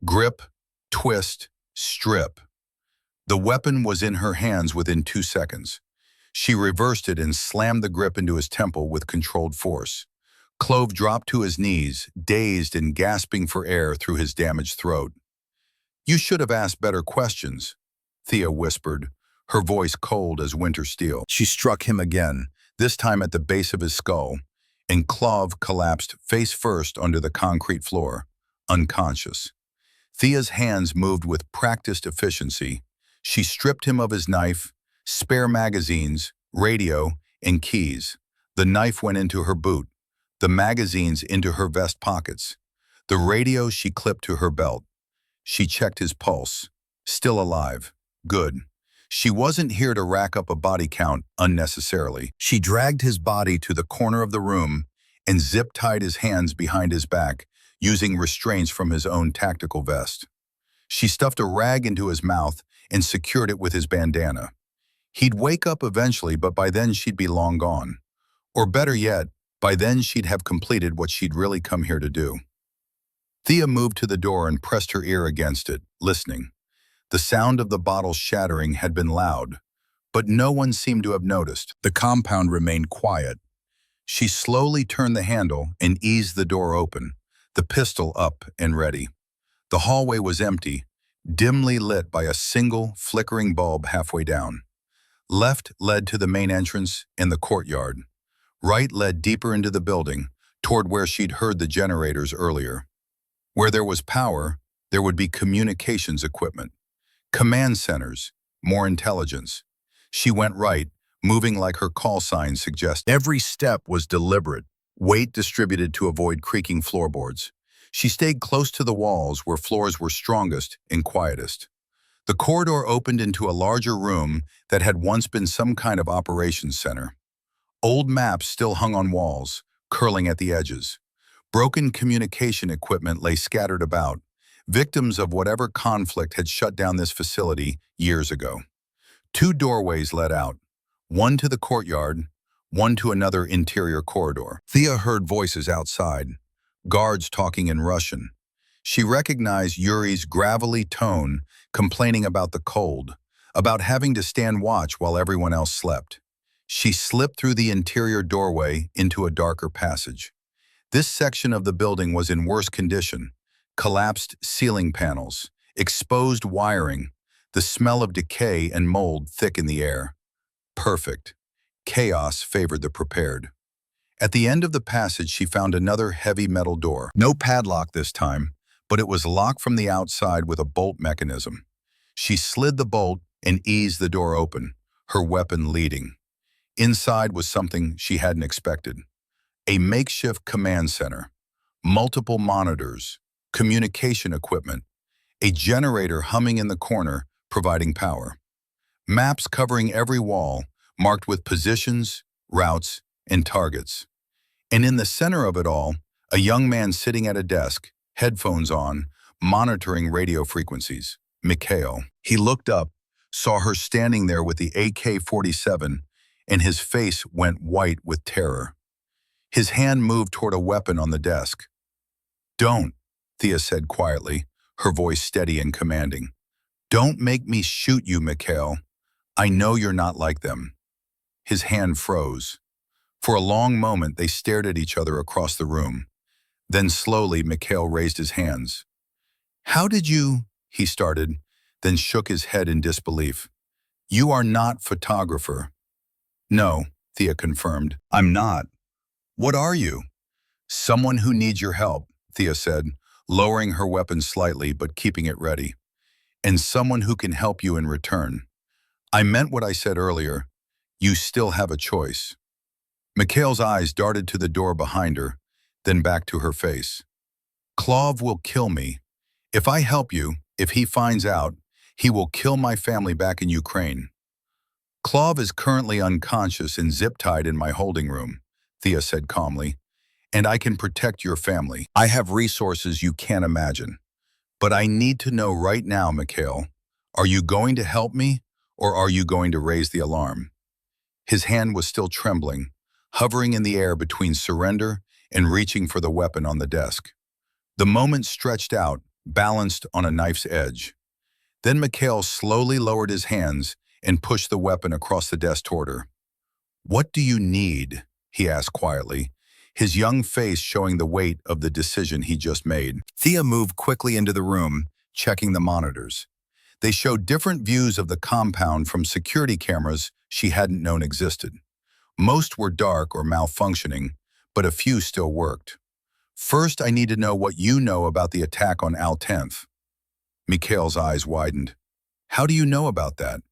Grip, twist, strip. The weapon was in her hands within 2 seconds. She reversed it and slammed the grip into his temple with controlled force. Clove dropped to his knees, dazed and gasping for air through his damaged throat. "You should have asked better questions," Thea whispered, her voice cold as winter steel. She struck him again, this time at the base of his skull, and Clove collapsed face first onto the concrete floor, unconscious. Thea's hands moved with practiced efficiency. She stripped him of his knife, spare magazines, radio, and keys. The knife went into her boot, the magazines into her vest pockets. The radio she clipped to her belt. She checked his pulse. Still alive. Good. She wasn't here to rack up a body count unnecessarily. She dragged his body to the corner of the room and zip-tied his hands behind his back, using restraints from his own tactical vest. She stuffed a rag into his mouth and secured it with his bandana. He'd wake up eventually, but by then she'd be long gone. Or better yet, by then she'd have completed what she'd really come here to do. Thea moved to the door and pressed her ear against it, listening. The sound of the bottle shattering had been loud, but no one seemed to have noticed. The compound remained quiet. She slowly turned the handle and eased the door open, the pistol up and ready. The hallway was empty, dimly lit by a single flickering bulb halfway down. Left led to the main entrance and the courtyard. Right led deeper into the building, toward where she'd heard the generators earlier. Where there was power, there would be communications equipment. Command centers, more intelligence. She went right, moving like her call sign suggested. Every step was deliberate, weight distributed to avoid creaking floorboards. She stayed close to the walls where floors were strongest and quietest. The corridor opened into a larger room that had once been some kind of operations center. Old maps still hung on walls, curling at the edges. Broken communication equipment lay scattered about, victims of whatever conflict had shut down this facility years ago. 2 doorways led out, one to the courtyard, one to another interior corridor. Thea heard voices outside, guards talking in Russian. She recognized Yuri's gravelly tone, complaining about the cold, about having to stand watch while everyone else slept. She slipped through the interior doorway into a darker passage. This section of the building was in worse condition. Collapsed ceiling panels, exposed wiring, the smell of decay and mold thick in the air. Perfect. Chaos favored the prepared. At the end of the passage, she found another heavy metal door. No padlock this time, but it was locked from the outside with a bolt mechanism. She slid the bolt and eased the door open, her weapon leading. Inside was something she hadn't expected. A makeshift command center, multiple monitors, communication equipment, a generator humming in the corner, providing power. Maps covering every wall, marked with positions, routes, and targets. And in the center of it all, a young man sitting at a desk, headphones on, monitoring radio frequencies. Mikhail. He looked up, saw her standing there with the AK-47, and his face went white with terror. His hand moved toward a weapon on the desk. "Don't," Thea said quietly, her voice steady and commanding. "Don't make me shoot you, Mikhail. I know you're not like them." His hand froze. For a long moment, they stared at each other across the room. Then slowly, Mikhail raised his hands. "How did you—" he started, then shook his head in disbelief. "You are not photographer." "No," Thea confirmed. "I'm not." "What are you?" "Someone who needs your help," Thea said, lowering her weapon slightly but keeping it ready. "And someone who can help you in return. I meant what I said earlier. You still have a choice." Mikhail's eyes darted to the door behind her, then back to her face. "Klov will kill me. If I help you, if he finds out, he will kill my family back in Ukraine." "Klov is currently unconscious and zip-tied in my holding room," Thea said calmly, "and I can protect your family. I have resources you can't imagine. But I need to know right now, Mikhail, are you going to help me, or are you going to raise the alarm?" His hand was still trembling, hovering in the air between surrender and reaching for the weapon on the desk. The moment stretched out, balanced on a knife's edge. Then Mikhail slowly lowered his hands and pushed the weapon across the desk toward her. "What do you need?" he asked quietly, his young face showing the weight of the decision he just made. Thea moved quickly into the room, checking the monitors. They showed different views of the compound from security cameras she hadn't known existed. Most were dark or malfunctioning, but a few still worked. "First, I need to know what you know about the attack on Al 10th. Mikhail's eyes widened. "How do you know about that?"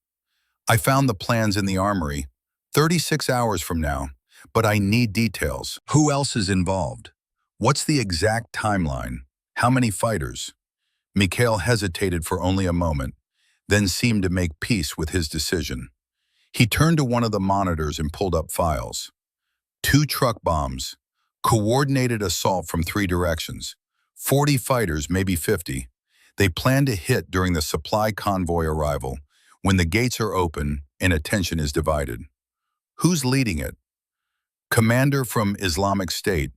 "I found the plans in the armory, 36 hours from now, but I need details. Who else is involved? What's the exact timeline? How many fighters?" Mikhail hesitated for only a moment, then seemed to make peace with his decision. He turned to one of the monitors and pulled up files. 2 truck bombs, coordinated assault from 3 directions, 40 fighters, maybe 50. They plan to hit during the supply convoy arrival, when the gates are open and attention is divided. Who's leading it? Commander from Islamic State.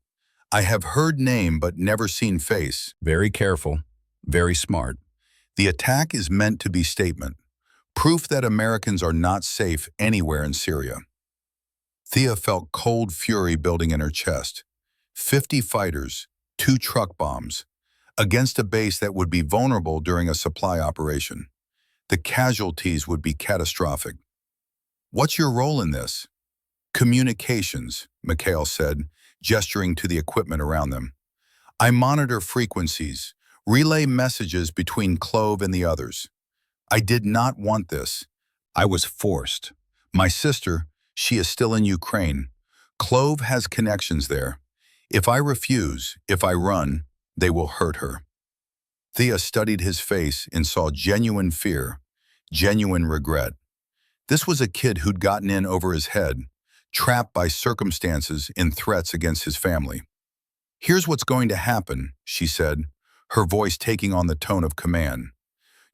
I have heard name but never seen face. Very careful, very smart. The attack is meant to be statement. Proof that Americans are not safe anywhere in Syria. Thea felt cold fury building in her chest. 50 fighters, 2 truck bombs, against a base that would be vulnerable during a supply operation. The casualties would be catastrophic. "What's your role in this?" "Communications," Mikhail said, gesturing to the equipment around them. "I monitor frequencies, relay messages between Klov and the others. I did not want this. I was forced. My sister, she is still in Ukraine. Klov has connections there. If I refuse, if I run, they will hurt her." Thea studied his face and saw genuine fear, genuine regret. This was a kid who'd gotten in over his head, trapped by circumstances and threats against his family. "Here's what's going to happen," she said, her voice taking on the tone of command.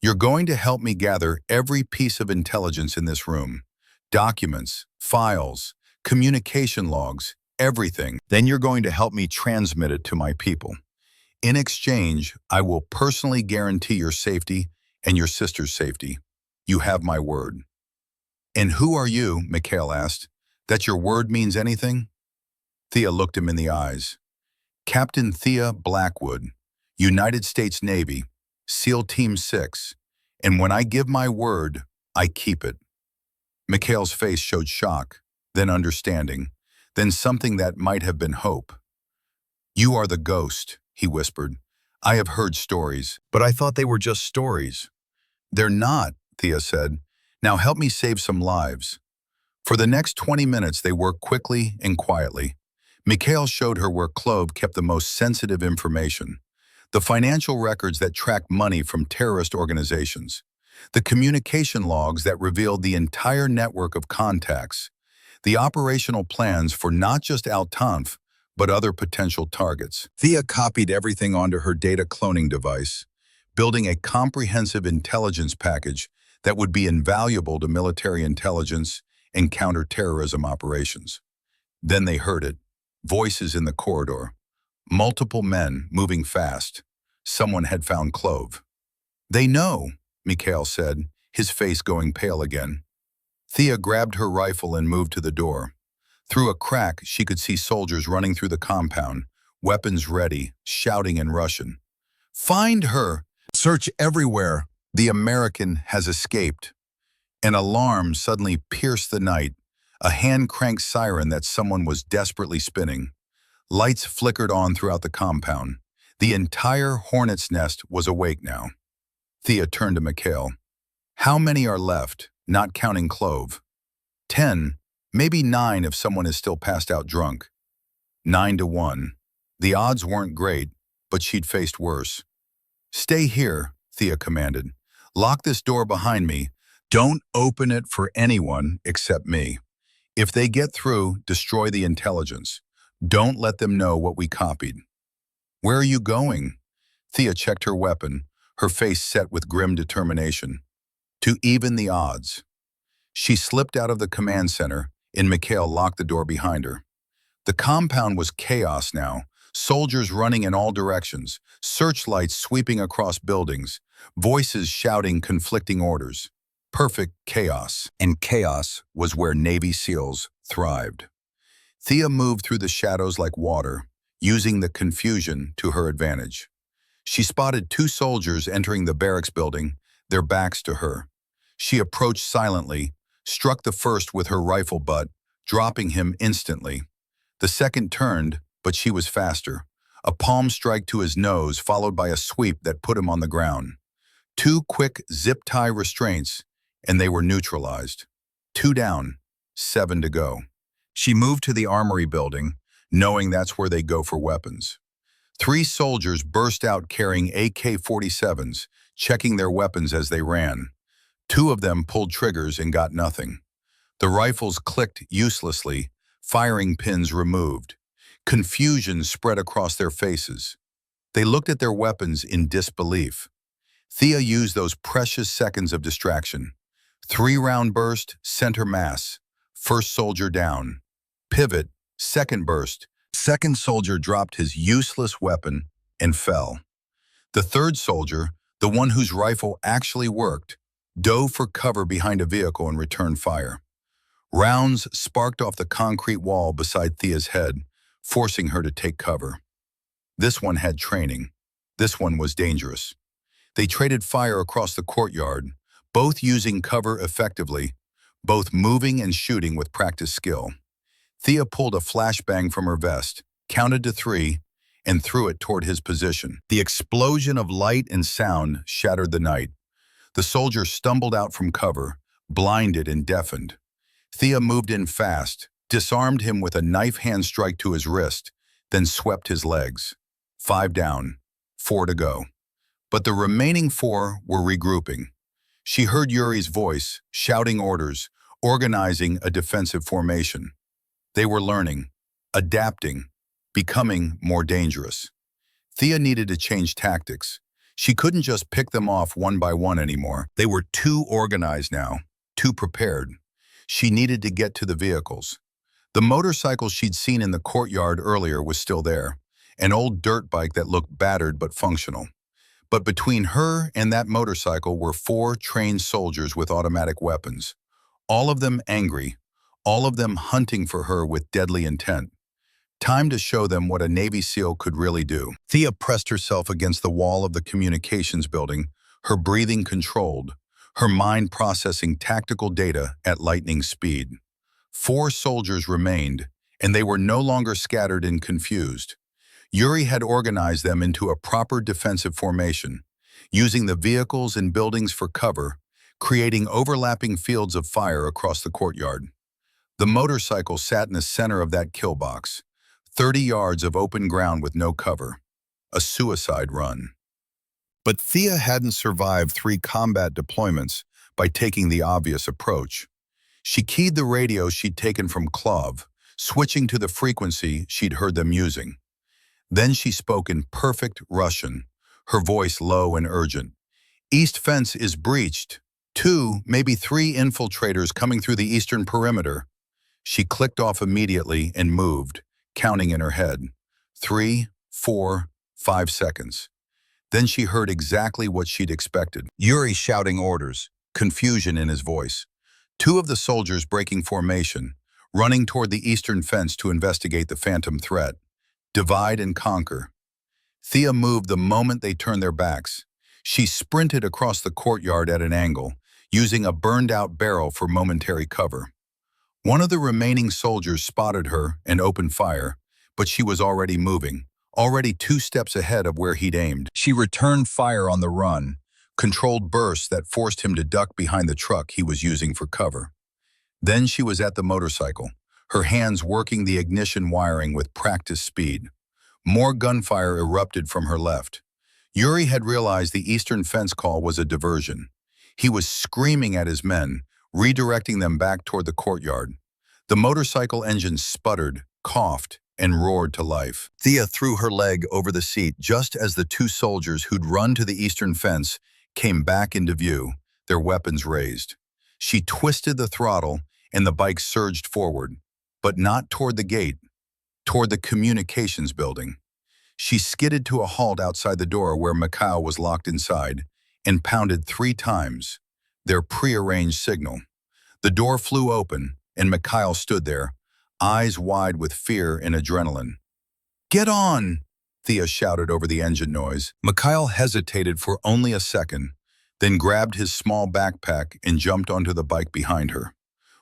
"You're going to help me gather every piece of intelligence in this room. Documents, files, communication logs, everything. Then you're going to help me transmit it to my people. In exchange, I will personally guarantee your safety and your sister's safety. You have my word." "And who are you?" Mikhail asked. "That your word means anything?" Thea looked him in the eyes. "Captain Thea Blackwood, United States Navy, SEAL Team 6, and when I give my word, I keep it." Mikhail's face showed shock, then understanding. then something that might have been hope. "You are the ghost," he whispered. "I have heard stories, but I thought they were just stories." "They're not," Thea said. "Now help me save some lives." For the next 20 minutes, they worked quickly and quietly. Mikhail showed her where Clove kept the most sensitive information: the financial records that tracked money from terrorist organizations, the communication logs that revealed the entire network of contacts, the operational plans for not just Al-Tanf, but other potential targets. Thea copied everything onto her data cloning device, building a comprehensive intelligence package that would be invaluable to military intelligence and counterterrorism operations. Then they heard it. Voices in the corridor. Multiple men moving fast. Someone had found Clove. "They know," Mikhail said, his face going pale again. Thea grabbed her rifle and moved to the door. Through a crack, she could see soldiers running through the compound, weapons ready, shouting in Russian. "Find her! Search everywhere! The American has escaped." An alarm suddenly pierced the night, a hand-cranked siren that someone was desperately spinning. Lights flickered on throughout the compound. The entire hornet's nest was awake now. Thea turned to Mikhail. "How many are left, not counting Clove?" 10, maybe 9 if someone is still passed out drunk. 9-1. The odds weren't great, but she'd faced worse. "Stay here," Thea commanded. "Lock this door behind me. Don't open it for anyone except me. If they get through, destroy the intelligence. Don't let them know what we copied." "Where are you going?" Thea checked her weapon, her face set with grim determination. "To even the odds." She slipped out of the command center, and Mikhail locked the door behind her. The compound was chaos now, soldiers running in all directions, searchlights sweeping across buildings, voices shouting conflicting orders. Perfect chaos. And chaos was where Navy SEALs thrived. Thea moved through the shadows like water, using the confusion to her advantage. She spotted 2 soldiers entering the barracks building, their backs to her. She approached silently, struck the first with her rifle butt, dropping him instantly. The second turned, but she was faster. A palm strike to his nose, followed by a sweep that put him on the ground. 2 quick zip-tie restraints, and they were neutralized. 2 down, 7 to go. She moved to the armory building, knowing that's where they go for weapons. 3 soldiers burst out carrying AK-47s, checking their weapons as they ran. 2 of them pulled triggers and got nothing. The rifles clicked uselessly, firing pins removed. Confusion spread across their faces. They looked at their weapons in disbelief. Thea used those precious seconds of distraction. 3-round burst, center mass. First soldier down. Pivot, second burst. Second soldier dropped his useless weapon and fell. The third soldier, the one whose rifle actually worked, dove for cover behind a vehicle and returned fire. Rounds sparked off the concrete wall beside Thea's head, forcing her to take cover. This one had training. This one was dangerous. They traded fire across the courtyard, both using cover effectively, both moving and shooting with practiced skill. Thea pulled a flashbang from her vest, counted to 3, and threw it toward his position. The explosion of light and sound shattered the night. The soldier stumbled out from cover, blinded and deafened. Thea moved in fast, disarmed him with a knife hand strike to his wrist, then swept his legs. 5 down, 4 to go. But the remaining 4 were regrouping. She heard Yuri's voice, shouting orders, organizing a defensive formation. They were learning, adapting, becoming more dangerous. Thea needed to change tactics. She couldn't just pick them off one by one anymore. They were too organized now, too prepared. She needed to get to the vehicles. The motorcycle she'd seen in the courtyard earlier was still there, an old dirt bike that looked battered but functional. But between her and that motorcycle were 4 trained soldiers with automatic weapons, all of them angry, all of them hunting for her with deadly intent. Time to show them what a Navy SEAL could really do. Thea pressed herself against the wall of the communications building, her breathing controlled, her mind processing tactical data at lightning speed. 4 soldiers remained, and they were no longer scattered and confused. Yuri had organized them into a proper defensive formation, using the vehicles and buildings for cover, creating overlapping fields of fire across the courtyard. The motorcycle sat in the center of that kill box, 30 yards of open ground with no cover. A suicide run. But Thea hadn't survived 3 combat deployments by taking the obvious approach. She keyed the radio she'd taken from Clov, switching to the frequency she'd heard them using. Then she spoke in perfect Russian, her voice low and urgent. "East fence is breached. 2, maybe 3 infiltrators coming through the eastern perimeter." She clicked off immediately and moved, counting in her head. 3, 4, 5 seconds. Then she heard exactly what she'd expected. Yuri shouting orders, confusion in his voice. 2 of the soldiers breaking formation, running toward the eastern fence to investigate the phantom threat. Divide and conquer. Thea moved the moment they turned their backs. She sprinted across the courtyard at an angle, using a burned-out barrel for momentary cover. One of the remaining soldiers spotted her and opened fire, but she was already moving, already 2 steps ahead of where he'd aimed. She returned fire on the run, controlled bursts that forced him to duck behind the truck he was using for cover. Then she was at the motorcycle, her hands working the ignition wiring with practiced speed. More gunfire erupted from her left. Yuri had realized the eastern fence call was a diversion. He was screaming at his men, redirecting them back toward the courtyard. The motorcycle engine sputtered, coughed, and roared to life. Thea threw her leg over the seat just as the 2 soldiers who'd run to the eastern fence came back into view, their weapons raised. She twisted the throttle and the bike surged forward, but not toward the gate, toward the communications building. She skidded to a halt outside the door where Mikhail was locked inside and pounded 3 times, their prearranged signal. The door flew open and Mikhail stood there, eyes wide with fear and adrenaline. "Get on!" Thea shouted over the engine noise. Mikhail hesitated for only a second, then grabbed his small backpack and jumped onto the bike behind her.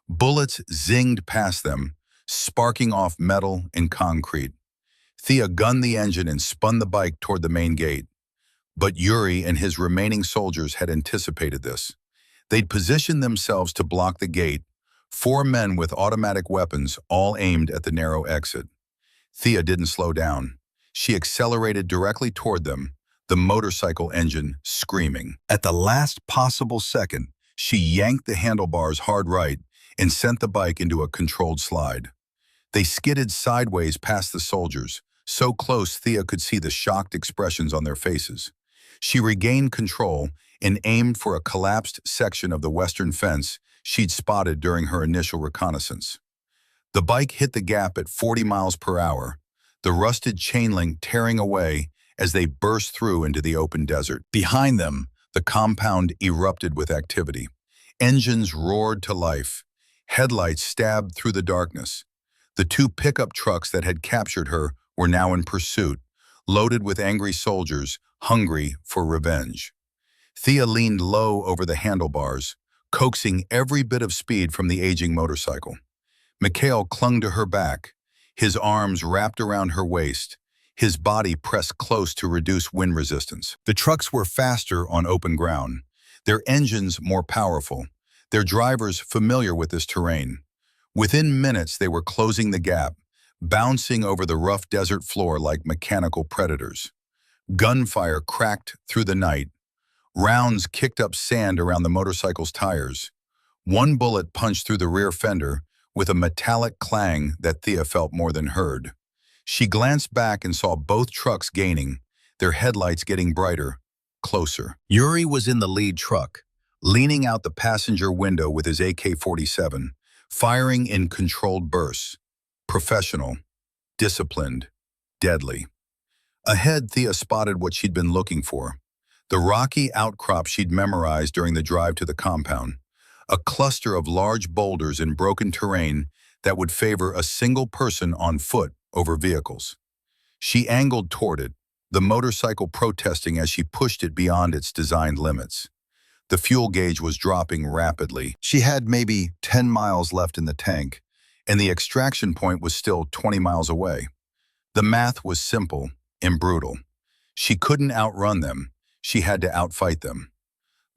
Bullets zinged past them, sparking off metal and concrete. Thea gunned the engine and spun the bike toward the main gate. But Yuri and his remaining soldiers had anticipated this. They'd positioned themselves to block the gate, 4 men with automatic weapons, all aimed at the narrow exit. Thea didn't slow down. She accelerated directly toward them, the motorcycle engine screaming. At the last possible second, she yanked the handlebars hard right and sent the bike into a controlled slide. They skidded sideways past the soldiers, so close Thea could see the shocked expressions on their faces. She regained control and aimed for a collapsed section of the western fence she'd spotted during her initial reconnaissance. The bike hit the gap at 40 miles per hour, the rusted chain link tearing away as they burst through into the open desert. Behind them, the compound erupted with activity. Engines roared to life. Headlights stabbed through the darkness. The 2 pickup trucks that had captured her were now in pursuit, loaded with angry soldiers, hungry for revenge. Thea leaned low over the handlebars, coaxing every bit of speed from the aging motorcycle. Mikhail clung to her back, his arms wrapped around her waist, his body pressed close to reduce wind resistance. The trucks were faster on open ground, their engines more powerful, their drivers familiar with this terrain. Within minutes, they were closing the gap, bouncing over the rough desert floor like mechanical predators. Gunfire cracked through the night. Rounds kicked up sand around the motorcycle's tires. One bullet punched through the rear fender with a metallic clang that Thea felt more than heard. She glanced back and saw both trucks gaining, their headlights getting brighter, closer. Yuri was in the lead truck, leaning out the passenger window with his AK-47, firing in controlled bursts. Professional, disciplined, deadly. Ahead, Thea spotted what she'd been looking for. The rocky outcrop she'd memorized during the drive to the compound. A cluster of large boulders in broken terrain that would favor a single person on foot over vehicles. She angled toward it, the motorcycle protesting as she pushed it beyond its designed limits. The fuel gauge was dropping rapidly. She had maybe 10 miles left in the tank, and the extraction point was still 20 miles away. The math was simple and brutal. She couldn't outrun them. She had to outfight them.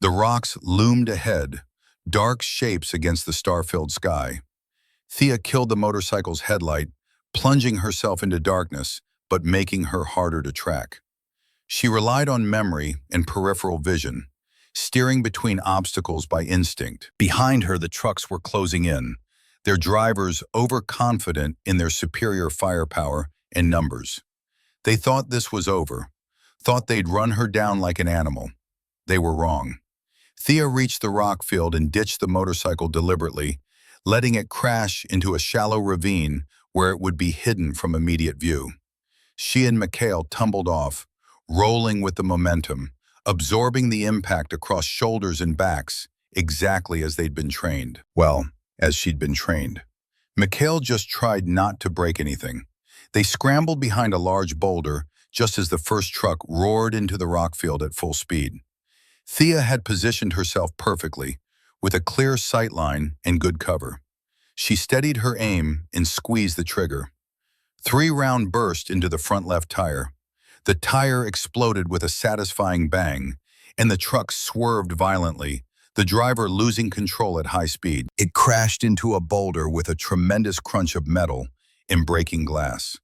The rocks loomed ahead, dark shapes against the star-filled sky. Thea killed the motorcycle's headlight, plunging herself into darkness, but making her harder to track. She relied on memory and peripheral vision, steering between obstacles by instinct. Behind her, the trucks were closing in, their drivers overconfident in their superior firepower and numbers. They thought this was over, thought they'd run her down like an animal. They were wrong. Thea reached the rock field and ditched the motorcycle deliberately, letting it crash into a shallow ravine where it would be hidden from immediate view. She and Mikhail tumbled off, rolling with the momentum, absorbing the impact across shoulders and backs, exactly as they'd been trained. Well, as she'd been trained. Mikhail just tried not to break anything. They scrambled behind a large boulder just as the first truck roared into the rock field at full speed. Thea had positioned herself perfectly, with a clear sight line and good cover. She steadied her aim and squeezed the trigger. 3-round burst into the front left tire. The tire exploded with a satisfying bang, and the truck swerved violently, the driver losing control at high speed. It crashed into a boulder with a tremendous crunch of metal and breaking glass.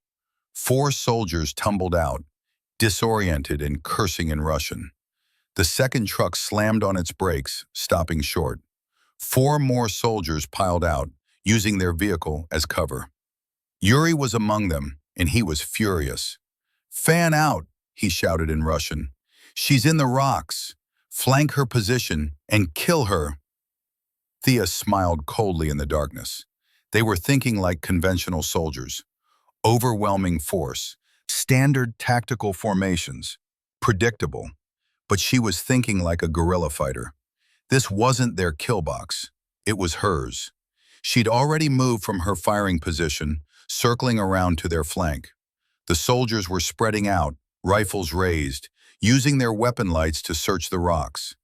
4 soldiers tumbled out, disoriented and cursing in Russian. The second truck slammed on its brakes, stopping short. 4 more soldiers piled out, using their vehicle as cover. Yuri was among them, and he was furious. "Fan out," he shouted in Russian. "She's in the rocks. Flank her position and kill her." Thea smiled coldly in the darkness. They were thinking like conventional soldiers. Overwhelming force, standard tactical formations, predictable. But she was thinking like a guerrilla fighter. This wasn't their kill box. It was hers. She'd already moved from her firing position, circling around to their flank. The soldiers were spreading out, rifles raised, using their weapon lights to search the rocks.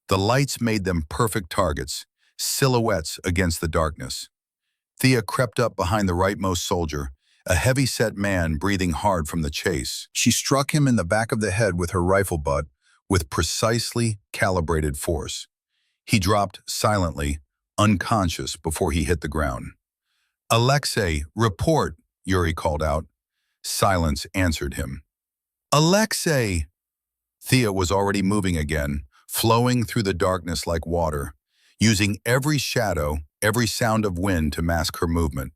The lights made them perfect targets, silhouettes against the darkness. Thea crept up behind the rightmost soldier, a heavy-set man breathing hard from the chase. She struck him in the back of the head with her rifle butt with precisely calibrated force. He dropped silently, unconscious before he hit the ground. "Alexei, report," Yuri called out. Silence answered him. "Alexei!" Thea was already moving again, flowing through the darkness like water, using every shadow, every sound of wind to mask her movement.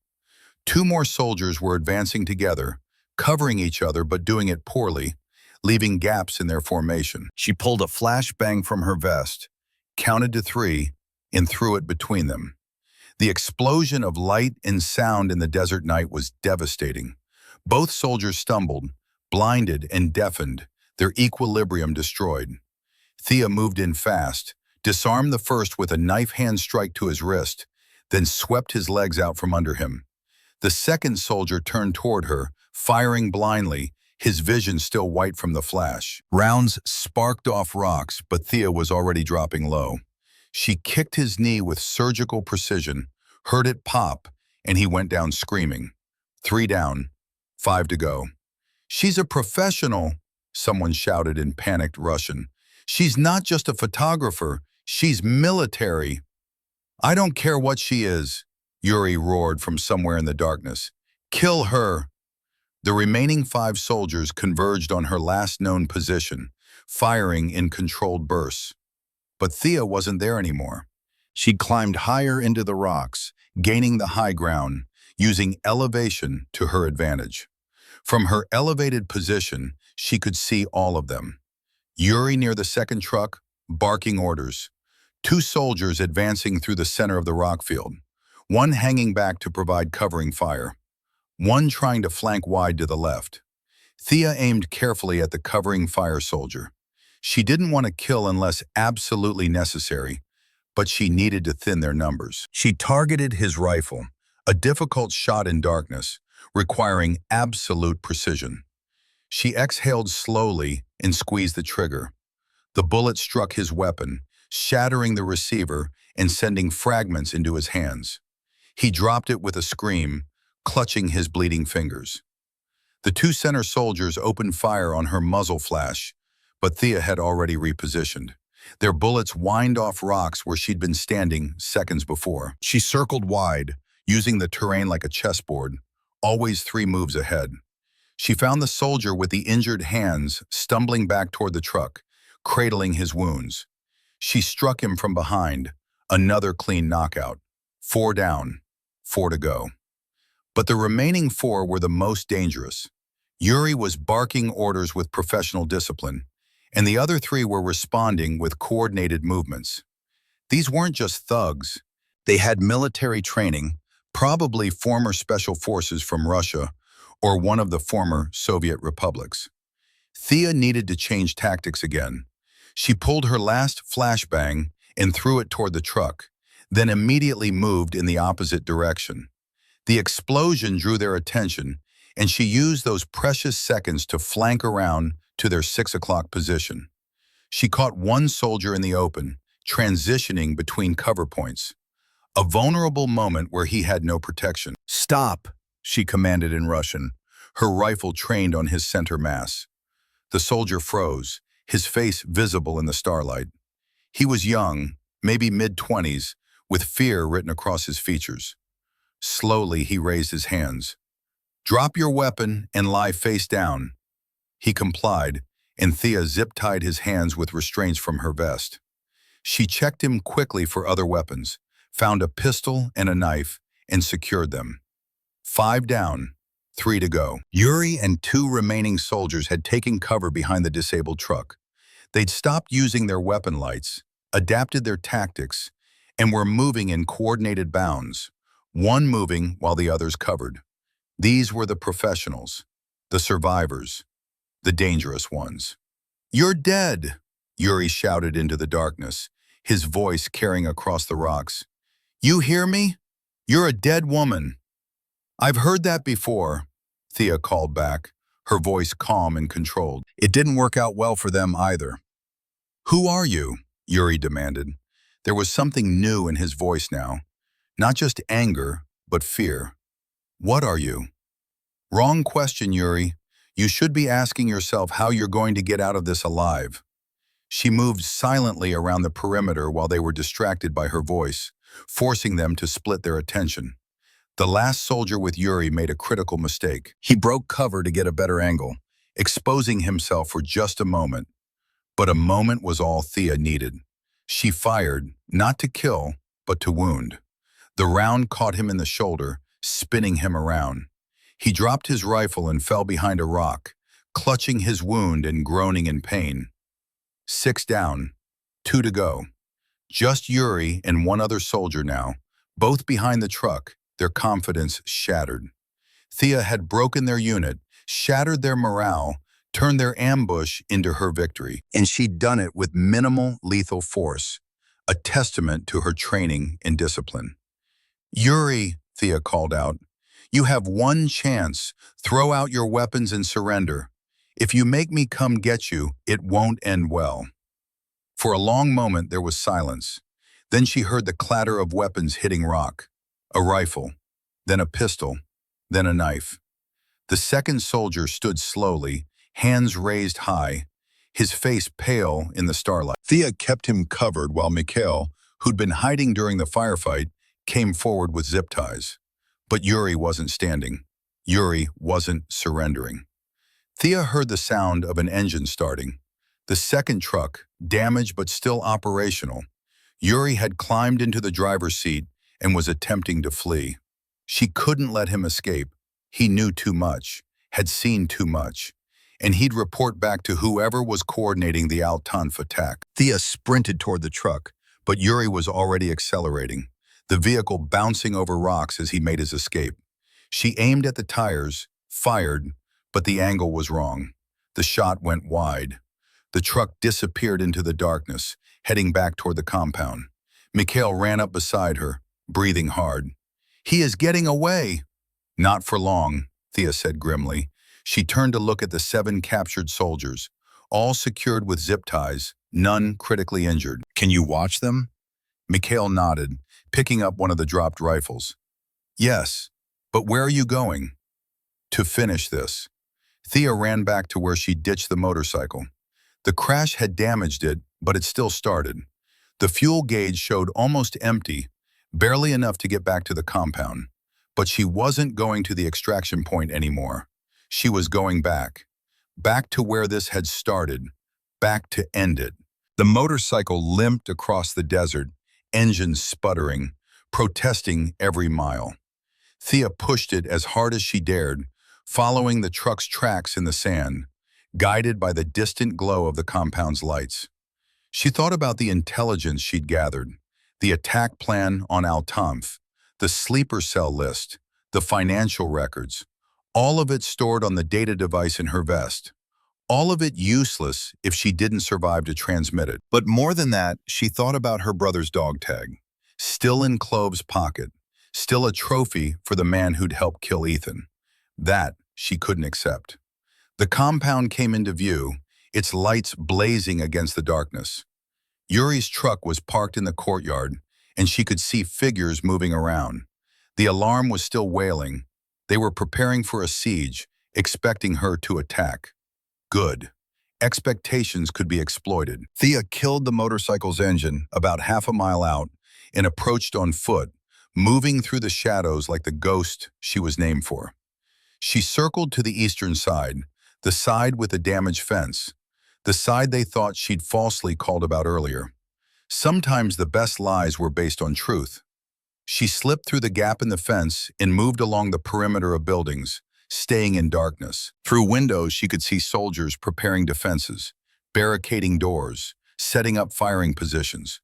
2 more soldiers were advancing together, covering each other but doing it poorly, leaving gaps in their formation. She pulled a flashbang from her vest, counted to 3, and threw it between them. The explosion of light and sound in the desert night was devastating. Both soldiers stumbled, blinded and deafened, their equilibrium destroyed. Thea moved in fast, disarmed the first with a knife hand strike to his wrist, then swept his legs out from under him. The second soldier turned toward her, firing blindly, his vision still white from the flash. Rounds sparked off rocks, but Thea was already dropping low. She kicked his knee with surgical precision, heard it pop, and he went down screaming. 3 down, 5 to go. "She's a professional," someone shouted in panicked Russian. "She's not just a photographer, she's military." "I don't care what she is," Yuri roared from somewhere in the darkness. "Kill her." The remaining 5 soldiers converged on her last known position, firing in controlled bursts. But Thea wasn't there anymore. She climbed higher into the rocks, gaining the high ground, using elevation to her advantage. From her elevated position, she could see all of them. Yuri near the second truck, barking orders. 2 soldiers advancing through the center of the rock field, one hanging back to provide covering fire, one trying to flank wide to the left. Thea aimed carefully at the covering fire soldier. She didn't want to kill unless absolutely necessary, but she needed to thin their numbers. She targeted his rifle, a difficult shot in darkness, requiring absolute precision. She exhaled slowly and squeezed the trigger. The bullet struck his weapon, shattering the receiver and sending fragments into his hands. He dropped it with a scream, clutching his bleeding fingers. The two center soldiers opened fire on her muzzle flash, but Thea had already repositioned. Their bullets whined off rocks where she'd been standing seconds before. She circled wide, using the terrain like a chessboard, always 3 moves ahead. She found the soldier with the injured hands stumbling back toward the truck, cradling his wounds. She struck him from behind, another clean knockout. 4 down, 4 to go. But the remaining 4 were the most dangerous. Yuri was barking orders with professional discipline, and the other 3 were responding with coordinated movements. These weren't just thugs. They had military training, probably former special forces from Russia or one of the former Soviet republics. Thea needed to change tactics again. She pulled her last flashbang and threw it toward the truck, then immediately moved in the opposite direction. The explosion drew their attention, and she used those precious seconds to flank around to their 6 o'clock position. She caught one soldier in the open, transitioning between cover points. A vulnerable moment where he had no protection. "Stop," she commanded in Russian, her rifle trained on his center mass. The soldier froze, his face visible in the starlight. He was young, maybe mid-20s, with fear written across his features. Slowly, he raised his hands. "Drop your weapon and lie face down." He complied, and Thea zip-tied his hands with restraints from her vest. She checked him quickly for other weapons, found a pistol and a knife, and secured them. 5 down, 3 to go. Yuri and 2 remaining soldiers had taken cover behind the disabled truck. They'd stopped using their weapon lights, adapted their tactics, and were moving in coordinated bounds, one moving while the others covered. These were the professionals, the survivors, the dangerous ones. "You're dead," Yuri shouted into the darkness, his voice carrying across the rocks. "You hear me? You're a dead woman." "I've heard that before," Thea called back, her voice calm and controlled. It didn't work out well for them either. "Who are you?" Yuri demanded. There was something new in his voice now. Not just anger, but fear. "What are you?" "Wrong question, Yuri. You should be asking yourself how you're going to get out of this alive." She moved silently around the perimeter while they were distracted by her voice, forcing them to split their attention. The last soldier with Yuri made a critical mistake. He broke cover to get a better angle, exposing himself for just a moment. But a moment was all Thea needed. She fired, not to kill, but to wound. The round caught him in the shoulder, spinning him around. He dropped his rifle and fell behind a rock, clutching his wound and groaning in pain. 6 down, 2 to go. Just Yuri and one other soldier now, both behind the truck, their confidence shattered. Thea had broken their unit, shattered their morale, turned their ambush into her victory. And she'd done it with minimal lethal force, a testament to her training and discipline. "Yuri," Thea called out, "you have one chance. Throw out your weapons and surrender. If you make me come get you, it won't end well." For a long moment there was silence. Then she heard the clatter of weapons hitting rock. A rifle, then a pistol, then a knife. The second soldier stood slowly, hands raised high, his face pale in the starlight. Thea kept him covered while Mikhail, who'd been hiding during the firefight, came forward with zip ties. But Yuri wasn't standing. Yuri wasn't surrendering. Thea heard the sound of an engine starting. The second truck, damaged but still operational. Yuri had climbed into the driver's seat and was attempting to flee. She couldn't let him escape. He knew too much, had seen too much, and he'd report back to whoever was coordinating the Al-Tanf attack. Thea sprinted toward the truck, but Yuri was already accelerating, the vehicle bouncing over rocks as he made his escape. She aimed at the tires, fired, but the angle was wrong. The shot went wide. The truck disappeared into the darkness, heading back toward the compound. Mikhail ran up beside her, breathing hard. "He is getting away." "Not for long," Thea said grimly. She turned to look at the 7 captured soldiers, all secured with zip ties, none critically injured. "Can you watch them?" Mikhail nodded, picking up one of the dropped rifles. Yes, but where are you going? To finish this. Thea ran back to where she ditched the motorcycle. The crash had damaged it, but it still started. The fuel gauge showed almost empty, barely enough to get back to the compound. But she wasn't going to the extraction point anymore. She was going back. Back to where this had started. Back to end it. The motorcycle limped across the desert, engines sputtering, protesting every mile. Thea pushed it as hard as she dared, following the truck's tracks in the sand, guided by the distant glow of the compound's lights. She thought about the intelligence she'd gathered, the attack plan on Al-Tanf, the sleeper cell list, the financial records, all of it stored on the data device in her vest. All of it useless if she didn't survive to transmit it. But more than that, she thought about her brother's dog tag, still in Clove's pocket, still a trophy for the man who'd helped kill Ethan. That she couldn't accept. The compound came into view, its lights blazing against the darkness. Yuri's truck was parked in the courtyard, and she could see figures moving around. The alarm was still wailing. They were preparing for a siege, expecting her to attack. Good. Expectations could be exploited. Thea killed the motorcycle's engine about half a mile out and approached on foot, moving through the shadows like the ghost she was named for. She circled to the eastern side, the side with the damaged fence, the side they thought she'd falsely called about earlier. Sometimes the best lies were based on truth. She slipped through the gap in the fence and moved along the perimeter of buildings, staying in darkness. Through windows, she could see soldiers preparing defenses, barricading doors, setting up firing positions.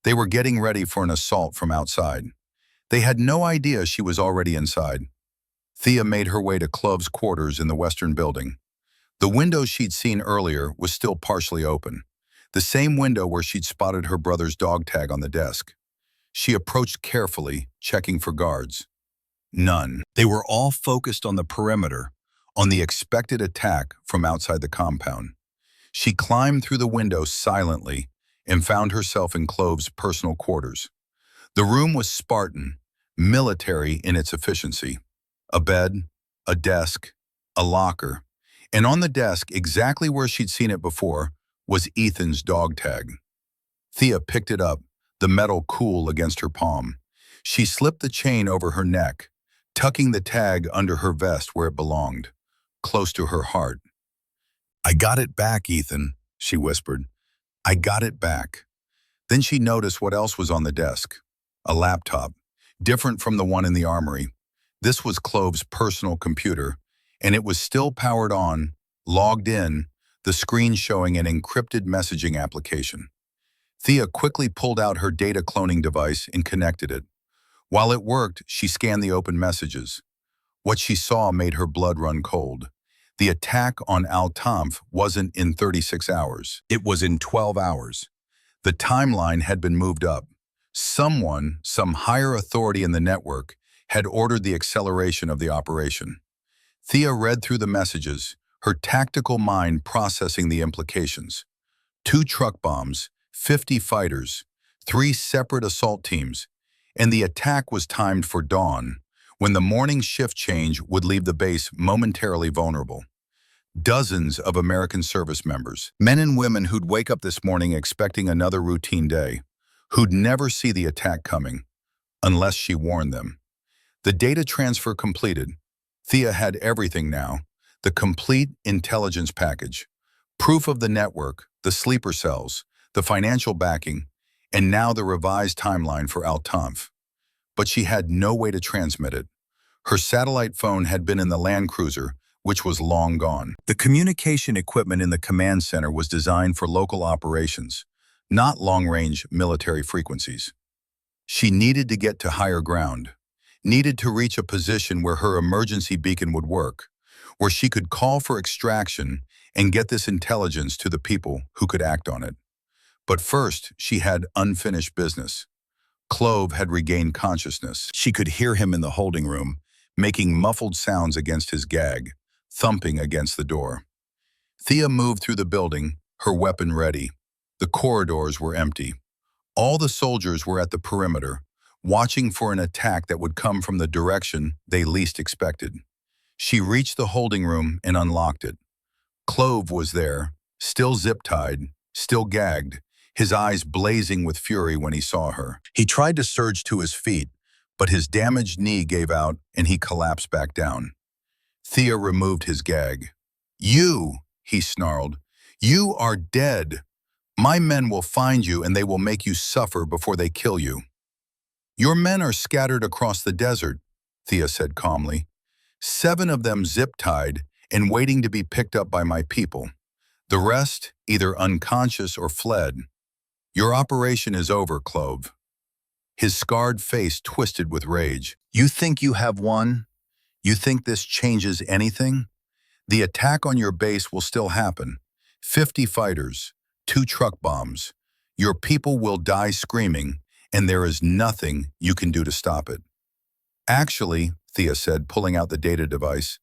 They were getting ready for an assault from outside. They had no idea she was already inside. Thea made her way to Clove's quarters in the western building. The window she'd seen earlier was still partially open, the same window where she'd spotted her brother's dog tag on the desk. She approached carefully, checking for guards. None. They were all focused on the perimeter, on the expected attack from outside the compound. She climbed through the window silently and found herself in Clove's personal quarters. The room was Spartan, military in its efficiency. A bed, a desk, a locker, and on the desk, exactly where she'd seen it before, was Ethan's dog tag. Thea picked it up, the metal cool against her palm. She slipped the chain over her neck, tucking the tag under her vest where it belonged, close to her heart. "I got it back, Ethan," she whispered. "I got it back." Then she noticed what else was on the desk. A laptop, different from the one in the armory. This was Clove's personal computer, and it was still powered on, logged in, the screen showing an encrypted messaging application. Thea quickly pulled out her data cloning device and connected it. While it worked, she scanned the open messages. What she saw made her blood run cold. The attack on Al-Tanf wasn't in 36 hours. It was in 12 hours. The timeline had been moved up. Someone, some higher authority in the network, had ordered the acceleration of the operation. Thea read through the messages, her tactical mind processing the implications. 2 truck bombs, 50 fighters, 3 separate assault teams, and the attack was timed for dawn, when the morning shift change would leave the base momentarily vulnerable. Dozens of American service members, men and women who'd wake up this morning expecting another routine day, who'd never see the attack coming, unless she warned them. The data transfer completed. Thea had everything now, the complete intelligence package, proof of the network, the sleeper cells, the financial backing, and now the revised timeline for Al-Tanf. But she had no way to transmit it. Her satellite phone had been in the Land Cruiser, which was long gone. The communication equipment in the command center was designed for local operations, not long-range military frequencies. She needed to get to higher ground, needed to reach a position where her emergency beacon would work, where she could call for extraction and get this intelligence to the people who could act on it. But first, she had unfinished business. Clove had regained consciousness. She could hear him in the holding room, making muffled sounds against his gag, thumping against the door. Thea moved through the building, her weapon ready. The corridors were empty. All the soldiers were at the perimeter, watching for an attack that would come from the direction they least expected. She reached the holding room and unlocked it. Clove was there, still zip-tied, still gagged, his eyes blazing with fury when he saw her. He tried to surge to his feet, but his damaged knee gave out and he collapsed back down. Thea removed his gag. "You," he snarled, "you are dead. My men will find you and they will make you suffer before they kill you." "Your men are scattered across the desert," Thea said calmly. "7 of them zip-tied and waiting to be picked up by my people. The rest either unconscious or fled. Your operation is over, Clove." His scarred face twisted with rage. "You think you have won? You think this changes anything? The attack on your base will still happen. 50 fighters, 2 truck bombs. Your people will die screaming, and there is nothing you can do to stop it." "Actually," Thea said, pulling out the data device,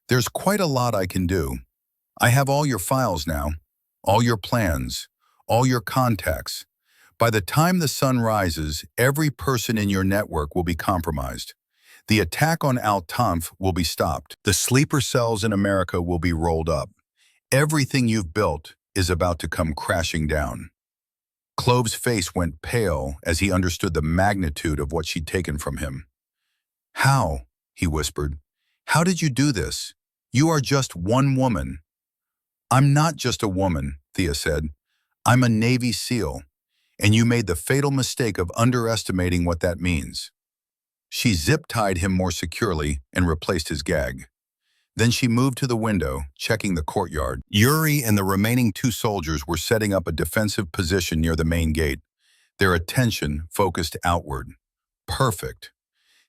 "there's quite a lot I can do. I have all your files now, all your plans, all your contacts. By the time the sun rises, every person in your network will be compromised. The attack on Al-Tanf will be stopped. The sleeper cells in America will be rolled up. Everything you've built is about to come crashing down." Clove's face went pale as he understood the magnitude of what she'd taken from him. "How?" he whispered. "How did you do this? You are just one woman." "I'm not just a woman," Thea said. "I'm a Navy SEAL, and you made the fatal mistake of underestimating what that means." She zip-tied him more securely and replaced his gag. Then she moved to the window, checking the courtyard. Yuri and the remaining 2 soldiers were setting up a defensive position near the main gate, their attention focused outward. Perfect.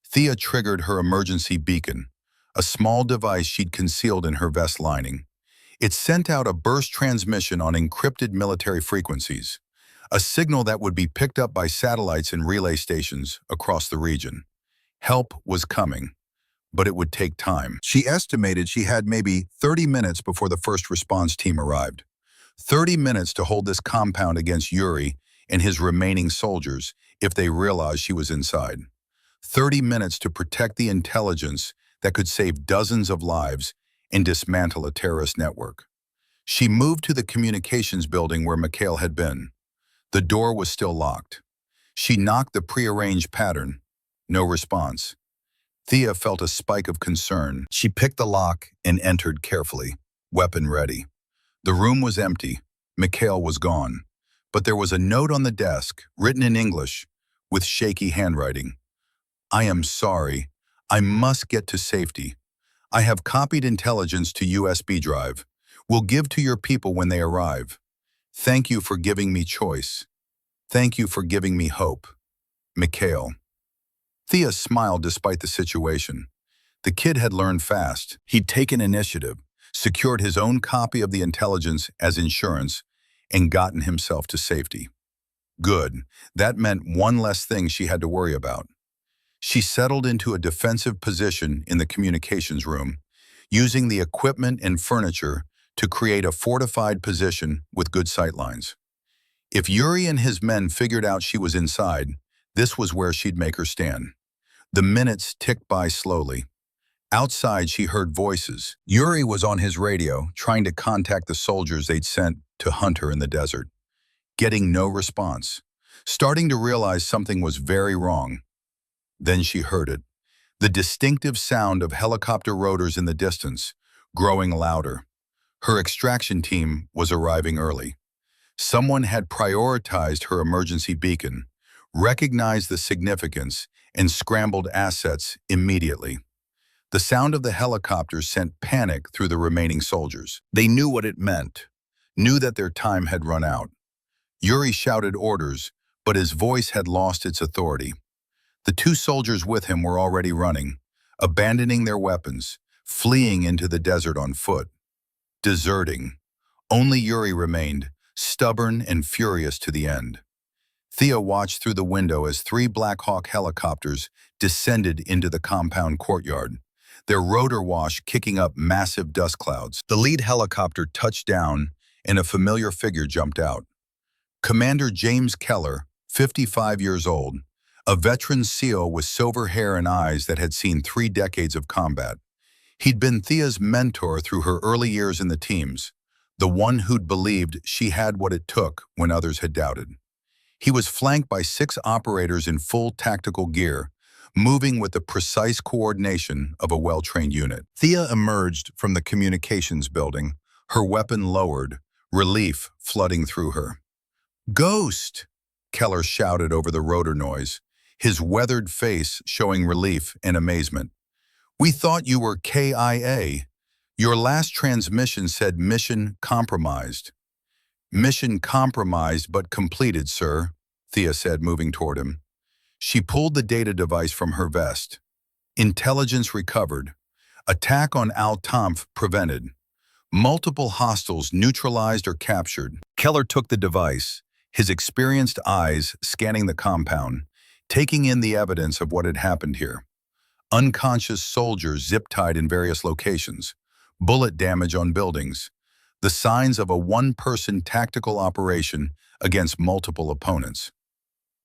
Thea triggered her emergency beacon, a small device she'd concealed in her vest lining. It sent out a burst transmission on encrypted military frequencies, a signal that would be picked up by satellites and relay stations across the region. Help was coming, but it would take time. She estimated she had maybe 30 minutes before the first response team arrived. 30 minutes to hold this compound against Yuri and his remaining soldiers if they realized she was inside. 30 minutes to protect the intelligence that could save dozens of lives and dismantle a terrorist network. She moved to the communications building where Mikhail had been. The door was still locked. She knocked the prearranged pattern. No response. Thea felt a spike of concern. She picked the lock and entered carefully, weapon ready. The room was empty. Mikhail was gone. But there was a note on the desk, written in English, with shaky handwriting. "I am sorry. I must get to safety. I have copied intelligence to USB drive. Will give to your people when they arrive. Thank you for giving me choice. Thank you for giving me hope. Mikhail." Thea smiled despite the situation. The kid had learned fast. He'd taken initiative, secured his own copy of the intelligence as insurance, and gotten himself to safety. Good. That meant one less thing she had to worry about. She settled into a defensive position in the communications room, using the equipment and furniture to create a fortified position with good sightlines. If Yuri and his men figured out she was inside, this was where she'd make her stand. The minutes ticked by slowly. Outside, she heard voices. Yuri was on his radio, trying to contact the soldiers they'd sent to hunt her in the desert. Getting no response. Starting to realize something was very wrong. Then she heard it. The distinctive sound of helicopter rotors in the distance, growing louder. Her extraction team was arriving early. Someone had prioritized her emergency beacon, recognized the significance, and scrambled assets immediately. The sound of the helicopters sent panic through the remaining soldiers. They knew what it meant, knew that their time had run out. Yuri shouted orders, but his voice had lost its authority. The 2 soldiers with him were already running, abandoning their weapons, fleeing into the desert on foot. Deserting. Only Yuri remained, stubborn and furious to the end. Thea watched through the window as 3 Black Hawk helicopters descended into the compound courtyard, their rotor wash kicking up massive dust clouds. The lead helicopter touched down, and a familiar figure jumped out. Commander James Keller, 55 years old, a veteran SEAL with silver hair and eyes that had seen 3 decades of combat. He'd been Thea's mentor through her early years in the teams, the one who'd believed she had what it took when others had doubted. He was flanked by 6 operators in full tactical gear, moving with the precise coordination of a well-trained unit. Thea emerged from the communications building, her weapon lowered, relief flooding through her. "Ghost!" Keller shouted over the rotor noise, his weathered face showing relief and amazement. "We thought you were KIA. Your last transmission said mission compromised." "Mission compromised but completed, sir," Thea said, moving toward him. She pulled the data device from her vest. Intelligence recovered. Attack on Al-Tanf prevented. Multiple hostiles neutralized or captured. Keller took the device, his experienced eyes scanning the compound, taking in the evidence of what had happened here. Unconscious soldiers zip-tied in various locations, bullet damage on buildings, the signs of a one-person tactical operation against multiple opponents.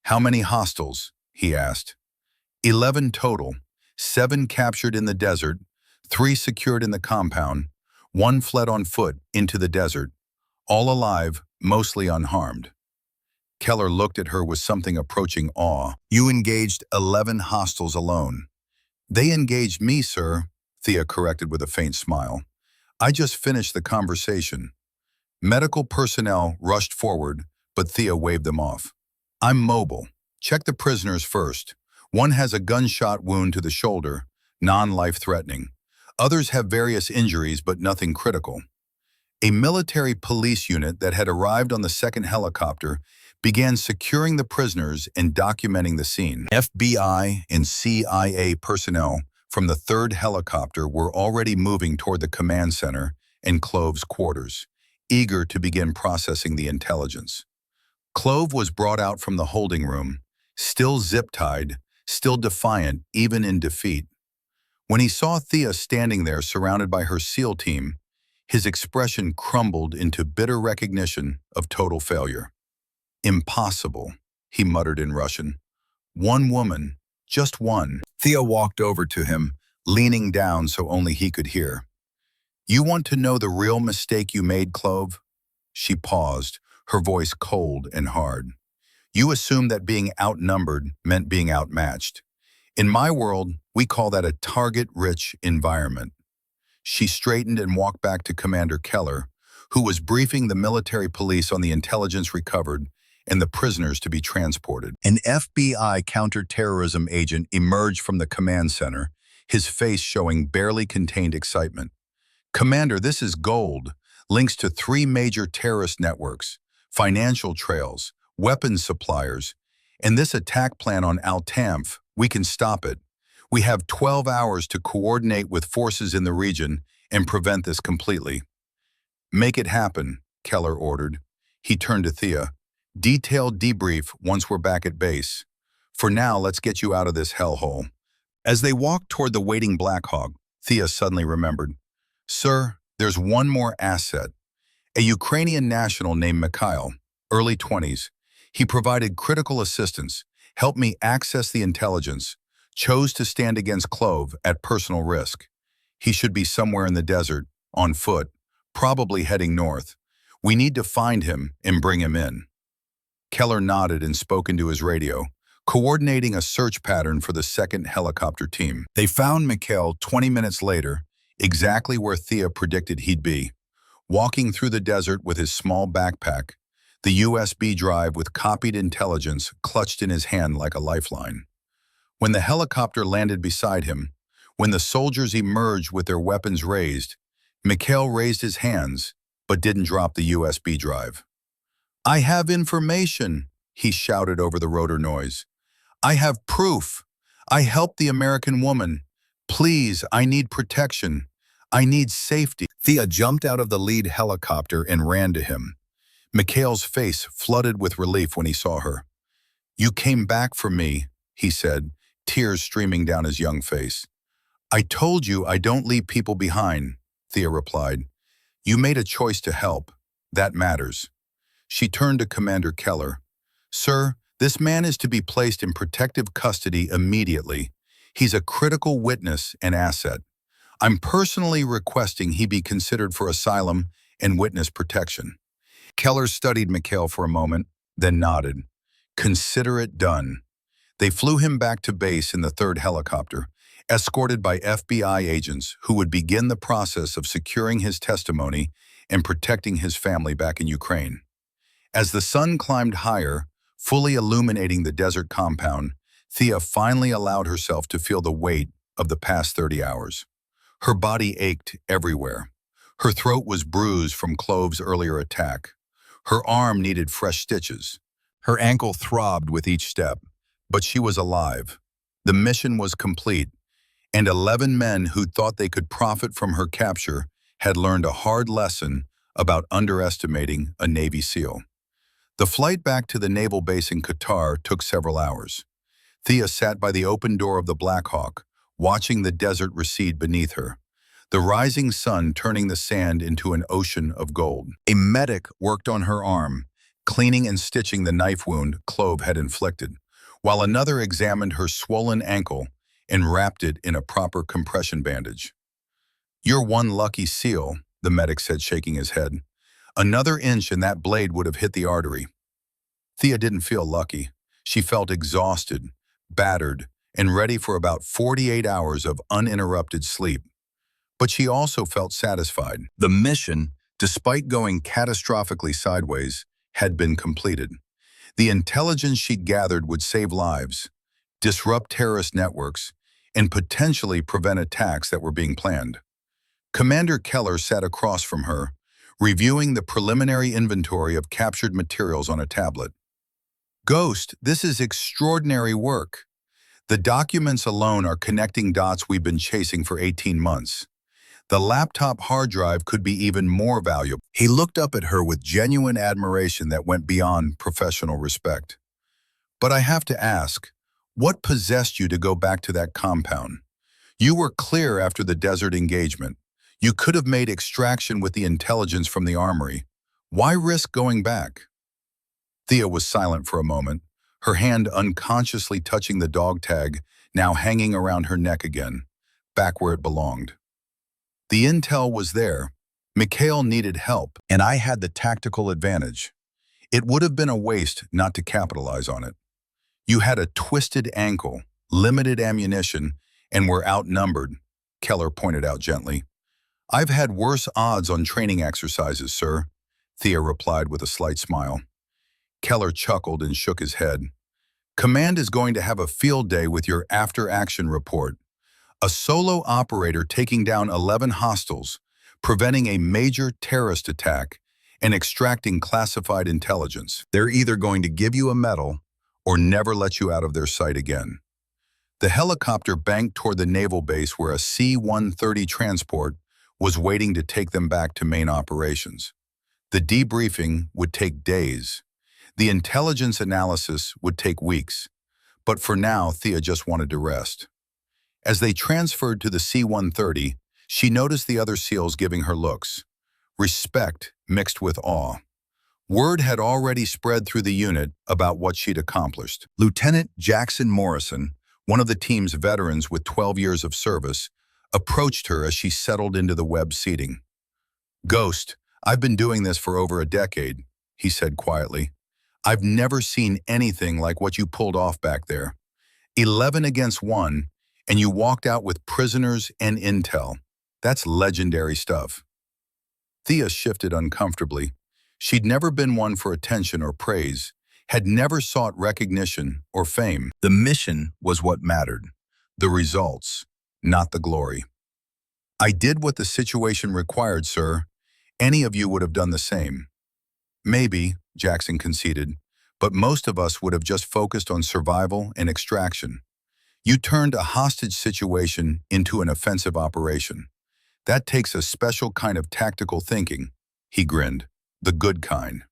"How many hostiles?" he asked. 11 total, 7 captured in the desert, 3 secured in the compound, 1 fled on foot into the desert, all alive, mostly unharmed. Keller looked at her with something approaching awe. "You engaged 11 hostiles alone." "They engaged me, sir," Thea corrected with a faint smile. "I just finished the conversation." Medical personnel rushed forward, but Thea waved them off. "I'm mobile. Check the prisoners first. One has a gunshot wound to the shoulder, non-life-threatening. Others have various injuries, but nothing critical." A military police unit that had arrived on the second helicopter began securing the prisoners and documenting the scene. FBI and CIA personnel from the third helicopter were already moving toward the command center and Clove's quarters, eager to begin processing the intelligence. Clove was brought out from the holding room, still zip-tied, still defiant even in defeat. When he saw Thea standing there surrounded by her SEAL team, his expression crumbled into bitter recognition of total failure. "Impossible," he muttered in Russian. "One woman, just one." Thea walked over to him, leaning down so only he could hear. "You want to know the real mistake you made, Clove?" She paused, her voice cold and hard. "You assumed that being outnumbered meant being outmatched. In my world, we call that a target-rich environment." She straightened and walked back to Commander Keller, who was briefing the military police on the intelligence recovered and the prisoners to be transported. An FBI counterterrorism agent emerged from the command center, his face showing barely contained excitement. "Commander, this is gold. Links to 3 major terrorist networks, financial trails, weapons suppliers, and this attack plan on Al-Tanf. We can stop it. We have 12 hours to coordinate with forces in the region and prevent this completely." "Make it happen," Keller ordered. He turned to Thea. "Detailed debrief once we're back at base. For now, let's get you out of this hellhole." As they walked toward the waiting Black Hawk, Thea suddenly remembered. "Sir, there's one more asset. A Ukrainian national named Mikhail, early 20s. He provided critical assistance, helped me access the intelligence, chose to stand against Clove at personal risk. He should be somewhere in the desert, on foot, probably heading north. We need to find him and bring him in." Keller nodded and spoke into his radio, coordinating a search pattern for the second helicopter team. They found Mikhail 20 minutes later, exactly where Thea predicted he'd be, walking through the desert with his small backpack, the USB drive with copied intelligence clutched in his hand like a lifeline. When the helicopter landed beside him, when the soldiers emerged with their weapons raised, Mikhail raised his hands, but didn't drop the USB drive. "I have information," he shouted over the rotor noise. "I have proof. I helped the American woman. Please, I need protection. I need safety." Thea jumped out of the lead helicopter and ran to him. Mikhail's face flooded with relief when he saw her. "You came back for me," he said, tears streaming down his young face. "I told you I don't leave people behind," Thea replied. "You made a choice to help. That matters." She turned to Commander Keller. "Sir, This man is to be placed in protective custody immediately. He's a critical witness and asset. I'm personally requesting he be considered for asylum and witness protection." Keller studied Mikhail for a moment, then nodded. "Consider it done." They flew him back to base in the third helicopter, escorted by FBI agents who would begin the process of securing his testimony and protecting his family back in Ukraine. As the sun climbed higher, fully illuminating the desert compound, Thea finally allowed herself to feel the weight of the past 30 hours. Her body ached everywhere. Her throat was bruised from Clove's earlier attack. Her arm needed fresh stitches. Her ankle throbbed with each step, but she was alive. The mission was complete, and 11 men who thought they could profit from her capture had learned a hard lesson about underestimating a Navy SEAL. The flight back to the naval base in Qatar took several hours. Thea sat by the open door of the Black Hawk, watching the desert recede beneath her, the rising sun turning the sand into an ocean of gold. A medic worked on her arm, cleaning and stitching the knife wound Clove had inflicted, while another examined her swollen ankle and wrapped it in a proper compression bandage. "You're one lucky SEAL," the medic said, shaking his head. "Another inch and that blade would have hit the artery." Thea didn't feel lucky. She felt exhausted, battered, and ready for about 48 hours of uninterrupted sleep. But she also felt satisfied. The mission, despite going catastrophically sideways, had been completed. The intelligence she'd gathered would save lives, disrupt terrorist networks, and potentially prevent attacks that were being planned. Commander Keller sat across from her, reviewing the preliminary inventory of captured materials on a tablet. "Ghost, this is extraordinary work. The documents alone are connecting dots we've been chasing for 18 months. The laptop hard drive could be even more valuable." He looked up at her with genuine admiration that went beyond professional respect. "But I have to ask, what possessed you to go back to that compound? You were clear after the desert engagement. You could have made extraction with the intelligence from the armory. Why risk going back?" Thea was silent for a moment, her hand unconsciously touching the dog tag, now hanging around her neck again, back where it belonged. "The intel was there. Mikhail needed help, and I had the tactical advantage. It would have been a waste not to capitalize on it. You had a twisted ankle, limited ammunition, and were outnumbered," Keller pointed out gently. "I've had worse odds on training exercises, sir," Thea replied with a slight smile. Keller chuckled and shook his head. "Command is going to have a field day with your after-action report. A solo operator taking down 11 hostiles, preventing a major terrorist attack, and extracting classified intelligence. They're either going to give you a medal or never let you out of their sight again." The helicopter banked toward the naval base where a C-130 transport was waiting to take them back to main operations. The debriefing would take days. The intelligence analysis would take weeks. But for now, Thea just wanted to rest. As they transferred to the C-130, she noticed the other SEALs giving her looks. Respect mixed with awe. Word had already spread through the unit about what she'd accomplished. Lieutenant Jackson Morrison, one of the team's veterans with 12 years of service, approached her as she settled into the web seating. "Ghost, I've been doing this for over a decade," he said quietly. "I've never seen anything like what you pulled off back there. 11 against 1, and you walked out with prisoners and intel. That's legendary stuff." Thea shifted uncomfortably. She'd never been one for attention or praise, had never sought recognition or fame. The mission was what mattered, the results, not the glory. "I did what the situation required, sir. Any of you would have done the same." "Maybe," Jackson conceded, "but most of us would have just focused on survival and extraction. You turned a hostage situation into an offensive operation. That takes a special kind of tactical thinking," he grinned, "the good kind."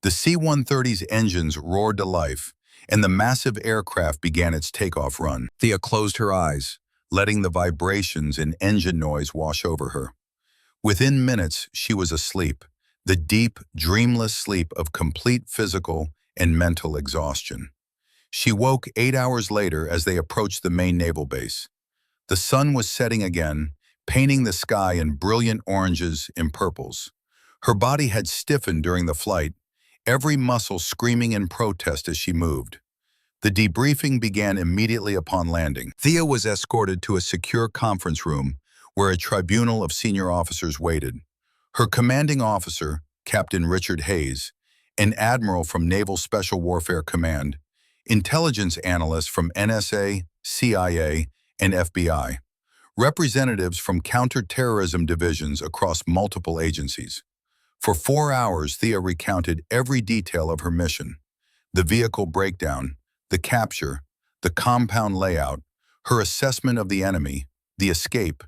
The C-130's engines roared to life, and the massive aircraft began its takeoff run. Thea closed her eyes, letting the vibrations and engine noise wash over her. Within minutes, she was asleep, the deep, dreamless sleep of complete physical and mental exhaustion. She woke 8 hours later as they approached the main naval base. The sun was setting again, painting the sky in brilliant oranges and purples. Her body had stiffened during the flight, every muscle screaming in protest as she moved. The debriefing began immediately upon landing. Thea was escorted to a secure conference room where a tribunal of senior officers waited. Her commanding officer, Captain Richard Hayes, an admiral from Naval Special Warfare Command, intelligence analysts from NSA, CIA, and FBI, representatives from counterterrorism divisions across multiple agencies. For 4 hours, Thea recounted every detail of her mission: the vehicle breakdown, the capture, the compound layout, her assessment of the enemy, the escape,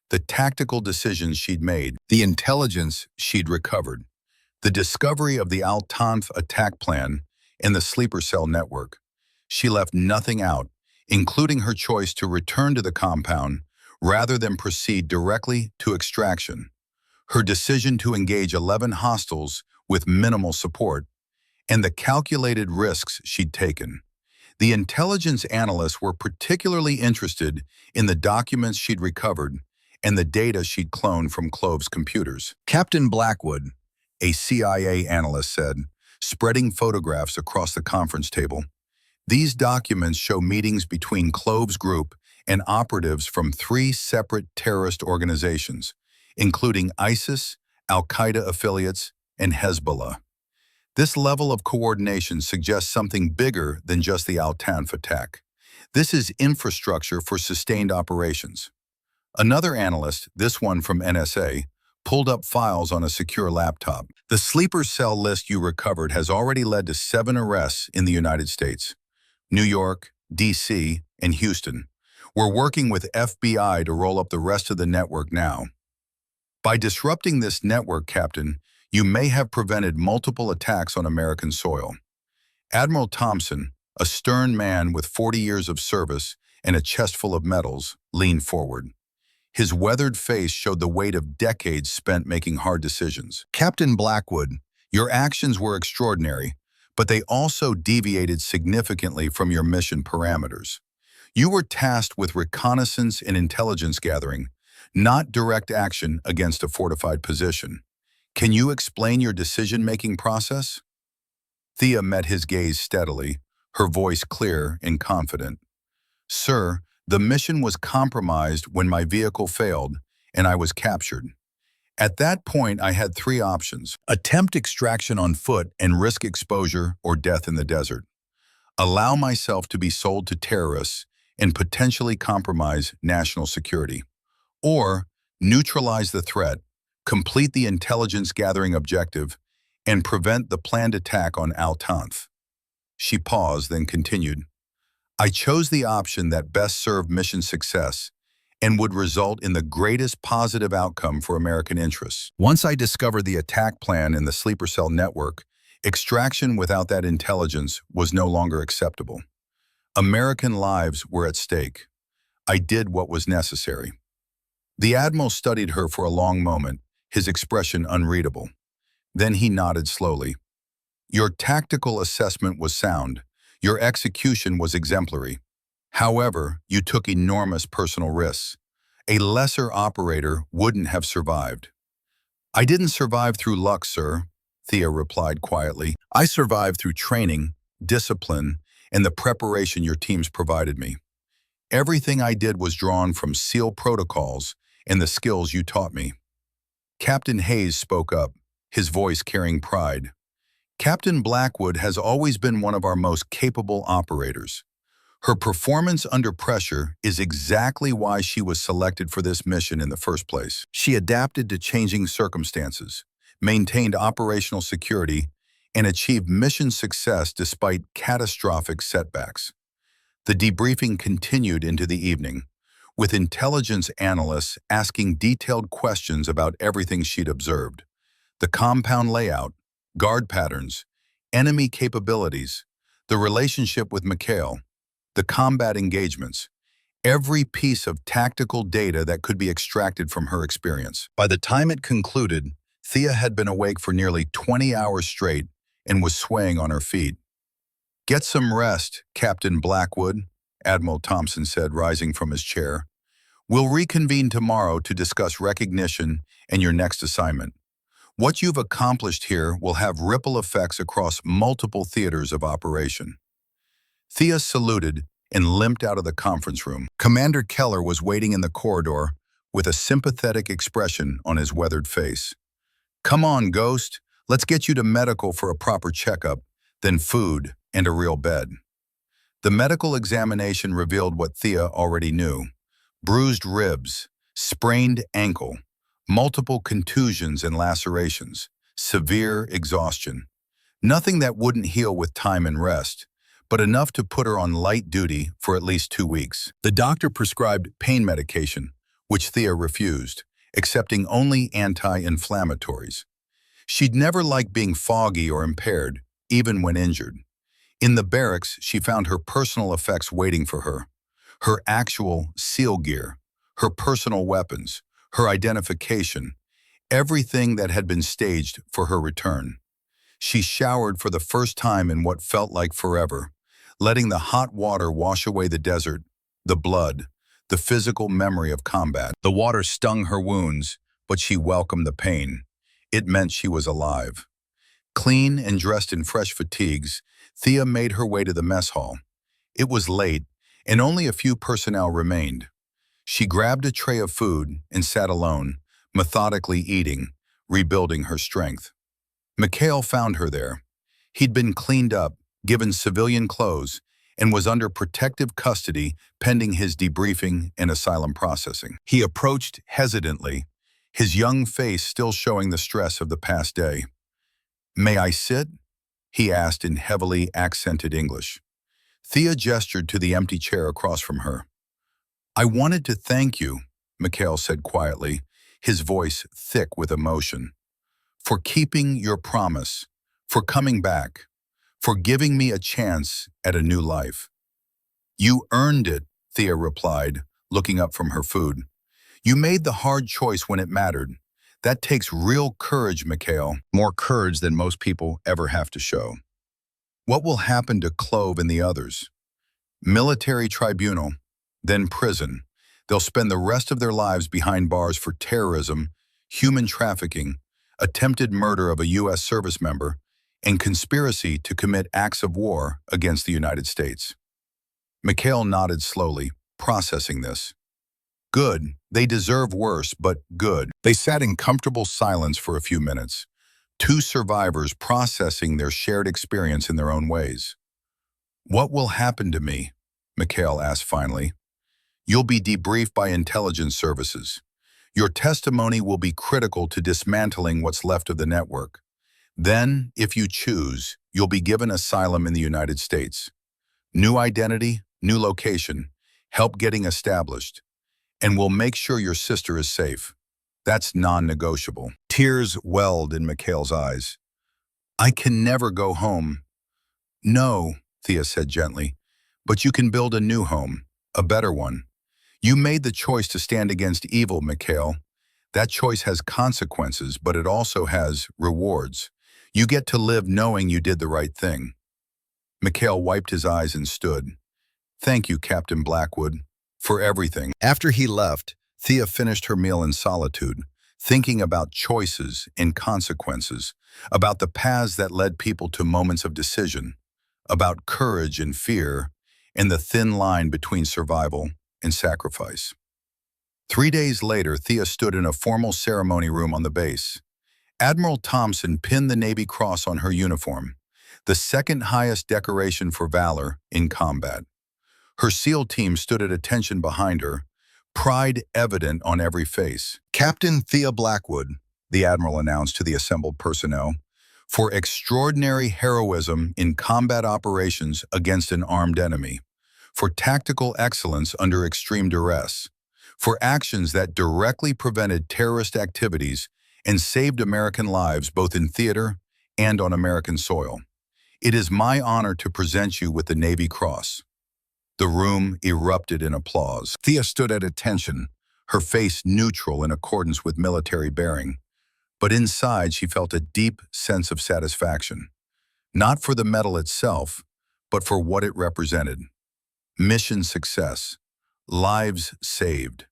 the tactical decisions she'd made, the intelligence she'd recovered, the discovery of the Al-Tanf attack plan, and the sleeper cell network. She left nothing out, including her choice to return to the compound rather than proceed directly to extraction, her decision to engage 11 hostiles with minimal support, and the calculated risks she'd taken. The intelligence analysts were particularly interested in the documents she'd recovered and the data she'd cloned from Clove's computers. Captain Blackwood, a CIA analyst, said, spreading photographs across the conference table, "These documents show meetings between Clove's group and operatives from 3 separate terrorist organizations, including ISIS, Al-Qaeda affiliates, and Hezbollah. This level of coordination suggests something bigger than just the Al-Tanf attack. This is infrastructure for sustained operations." Another analyst, this one from NSA, pulled up files on a secure laptop. "The sleeper cell list you recovered has already led to 7 arrests in the United States. New York, D.C., and Houston. We're working with FBI to roll up the rest of the network now. By disrupting this network, Captain, you may have prevented multiple attacks on American soil." Admiral Thompson, a stern man with 40 years of service and a chest full of medals, leaned forward. His weathered face showed the weight of decades spent making hard decisions. "Captain Blackwood, your actions were extraordinary, but they also deviated significantly from your mission parameters. You were tasked with reconnaissance and intelligence gathering, not direct action against a fortified position. Can you explain your decision-making process?" Thea met his gaze steadily, her voice clear and confident. "Sir, the mission was compromised when my vehicle failed and I was captured. At that point, I had 3 options: attempt extraction on foot and risk exposure or death in the desert, allow myself to be sold to terrorists and potentially compromise national security, or neutralize the threat, complete the intelligence gathering objective, and prevent the planned attack on Al-Tanf." She paused, then continued, "I chose the option that best served mission success and would result in the greatest positive outcome for American interests. Once I discovered the attack plan in the sleeper cell network, extraction without that intelligence was no longer acceptable. American lives were at stake. I did what was necessary." The Admiral studied her for a long moment, his expression unreadable. Then he nodded slowly. "Your tactical assessment was sound. Your execution was exemplary. However, you took enormous personal risks. A lesser operator wouldn't have survived." "I didn't survive through luck, sir," Thea replied quietly. "I survived through training, discipline, and the preparation your teams provided me. Everything I did was drawn from SEAL protocols and the skills you taught me." Captain Hayes spoke up, his voice carrying pride. "Captain Blackwood has always been one of our most capable operators. Her performance under pressure is exactly why she was selected for this mission in the first place. She adapted to changing circumstances, maintained operational security, and achieved mission success despite catastrophic setbacks." The debriefing continued into the evening, with intelligence analysts asking detailed questions about everything she'd observed: the compound layout, guard patterns, enemy capabilities, the relationship with Mikhail, the combat engagements, every piece of tactical data that could be extracted from her experience. By the time it concluded, Thea had been awake for nearly 20 hours straight and was swaying on her feet. Get some rest, Captain Blackwood, Admiral Thompson said, rising from his chair. We'll reconvene tomorrow to discuss recognition and your next assignment. What you've accomplished here will have ripple effects across multiple theaters of operation. Thea saluted and limped out of the conference room. Commander Keller was waiting in the corridor with a sympathetic expression on his weathered face. Come on, Ghost. Let's get you to medical for a proper checkup, then food and a real bed. The medical examination revealed what Thea already knew. Bruised ribs, sprained ankle, multiple contusions and lacerations, severe exhaustion. Nothing that wouldn't heal with time and rest, but enough to put her on light duty for at least 2 weeks. The doctor prescribed pain medication, which Thea refused, accepting only anti-inflammatories. She'd never liked being foggy or impaired, even when injured. In the barracks, she found her personal effects waiting for her. Her actual SEAL gear, her personal weapons, her identification, everything that had been staged for her return. She showered for the first time in what felt like forever, letting the hot water wash away the desert, the blood, the physical memory of combat. The water stung her wounds, but she welcomed the pain. It meant she was alive. Clean and dressed in fresh fatigues, Thea made her way to the mess hall. It was late, and only a few personnel remained. She grabbed a tray of food and sat alone, methodically eating, rebuilding her strength. Mikhail found her there. He'd been cleaned up, given civilian clothes, and was under protective custody pending his debriefing and asylum processing. He approached hesitantly, his young face still showing the stress of the past day. "May I sit?" he asked in heavily accented English. Thea gestured to the empty chair across from her. "I wanted to thank you," Mikhail said quietly, his voice thick with emotion, "for keeping your promise, for coming back, for giving me a chance at a new life." "You earned it," Thea replied, looking up from her food. "You made the hard choice when it mattered. That takes real courage, Mikhail, more courage than most people ever have to show." "What will happen to Clove and the others?" "Military tribunal, then prison. They'll spend the rest of their lives behind bars for terrorism, human trafficking, attempted murder of a U.S. service member, and conspiracy to commit acts of war against the United States." Mikhail nodded slowly, processing this. "Good. They deserve worse, but good." They sat in comfortable silence for a few minutes, two survivors processing their shared experience in their own ways. "What will happen to me?" Mikhail asked finally. "You'll be debriefed by intelligence services. Your testimony will be critical to dismantling what's left of the network. Then, if you choose, you'll be given asylum in the United States. New identity, new location, help getting established. And we'll make sure your sister is safe. That's non-negotiable." Tears welled in Mikhail's eyes. "I can never go home." "No," Thea said gently, "but you can build a new home, a better one. You made the choice to stand against evil, Mikhail. That choice has consequences, but it also has rewards. You get to live knowing you did the right thing." Mikhail wiped his eyes and stood. "Thank you, Captain Blackwood, for everything." After he left, Thea finished her meal in solitude, thinking about choices and consequences, about the paths that led people to moments of decision, about courage and fear, and the thin line between survival and sacrifice. 3 days later, Thea stood in a formal ceremony room on the base. Admiral Thompson pinned the Navy Cross on her uniform, the second highest decoration for valor in combat. Her SEAL team stood at attention behind her, pride evident on every face. "Captain Thea Blackwood," the Admiral announced to the assembled personnel, "for extraordinary heroism in combat operations against an armed enemy, for tactical excellence under extreme duress, for actions that directly prevented terrorist activities and saved American lives both in theater and on American soil. It is my honor to present you with the Navy Cross." The room erupted in applause. Thea stood at attention, her face neutral in accordance with military bearing. But inside she felt a deep sense of satisfaction. Not for the medal itself, but for what it represented. Mission success, lives saved,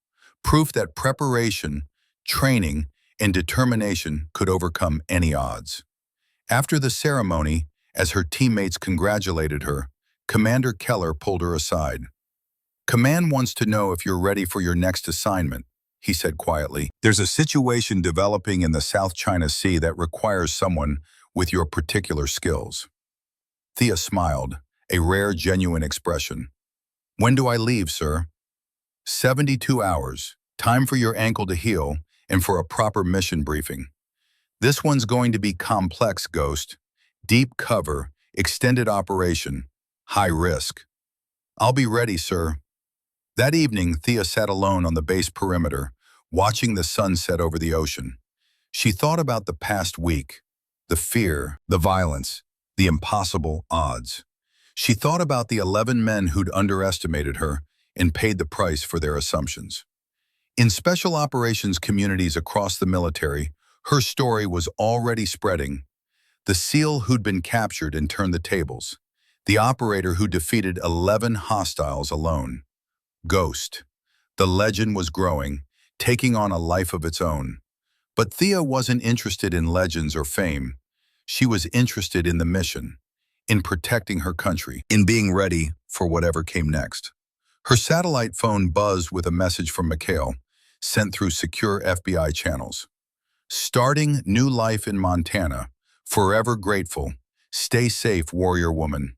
proof that preparation, training, and determination could overcome any odds. After the ceremony, as her teammates congratulated her, Commander Keller pulled her aside. "Command wants to know if you're ready for your next assignment," he said quietly. "There's a situation developing in the South China Sea that requires someone with your particular skills." Thea smiled, a rare, genuine expression. "When do I leave, sir?" 72 hours. Time for your ankle to heal and for a proper mission briefing. This one's going to be complex, Ghost. Deep cover, extended operation, high risk. I'll be ready, sir. That evening, Thea sat alone on the base perimeter, watching the sun set over the ocean. She thought about the past week, the fear, the violence, the impossible odds. She thought about the 11 men who'd underestimated her and paid the price for their assumptions. In special operations communities across the military, her story was already spreading. The SEAL who'd been captured and turned the tables. The operator who defeated 11 hostiles alone. Ghost. The legend was growing, taking on a life of its own. But Thea wasn't interested in legends or fame. She was interested in the mission, in protecting her country, in being ready for whatever came next. Her satellite phone buzzed with a message from Mikhail, sent through secure FBI channels. "Starting new life in Montana. Forever grateful. Stay safe, warrior woman."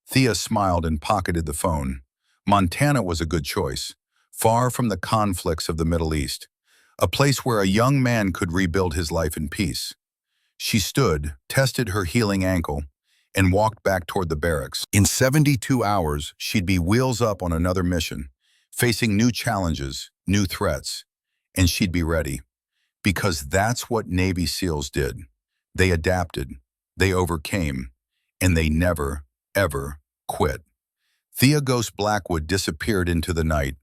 Thea smiled and pocketed the phone. Montana was a good choice, far from the conflicts of the Middle East, a place where a young man could rebuild his life in peace. She stood, tested her healing ankle, and walked back toward the barracks. In 72 hours, she'd be wheels up on another mission, facing new challenges, new threats, and she'd be ready. Because that's what Navy SEALs did. They adapted, they overcame, and they never, ever quit. Thea Ghost Blackwood disappeared into the night,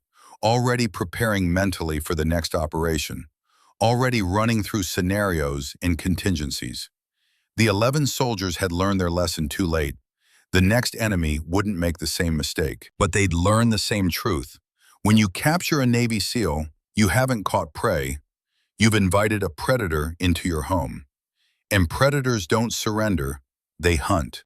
already preparing mentally for the next operation, already running through scenarios and contingencies. The 11 soldiers had learned their lesson too late. The next enemy wouldn't make the same mistake, but they'd learn the same truth. When you capture a Navy SEAL, you haven't caught prey. You've invited a predator into your home. And predators don't surrender, they hunt.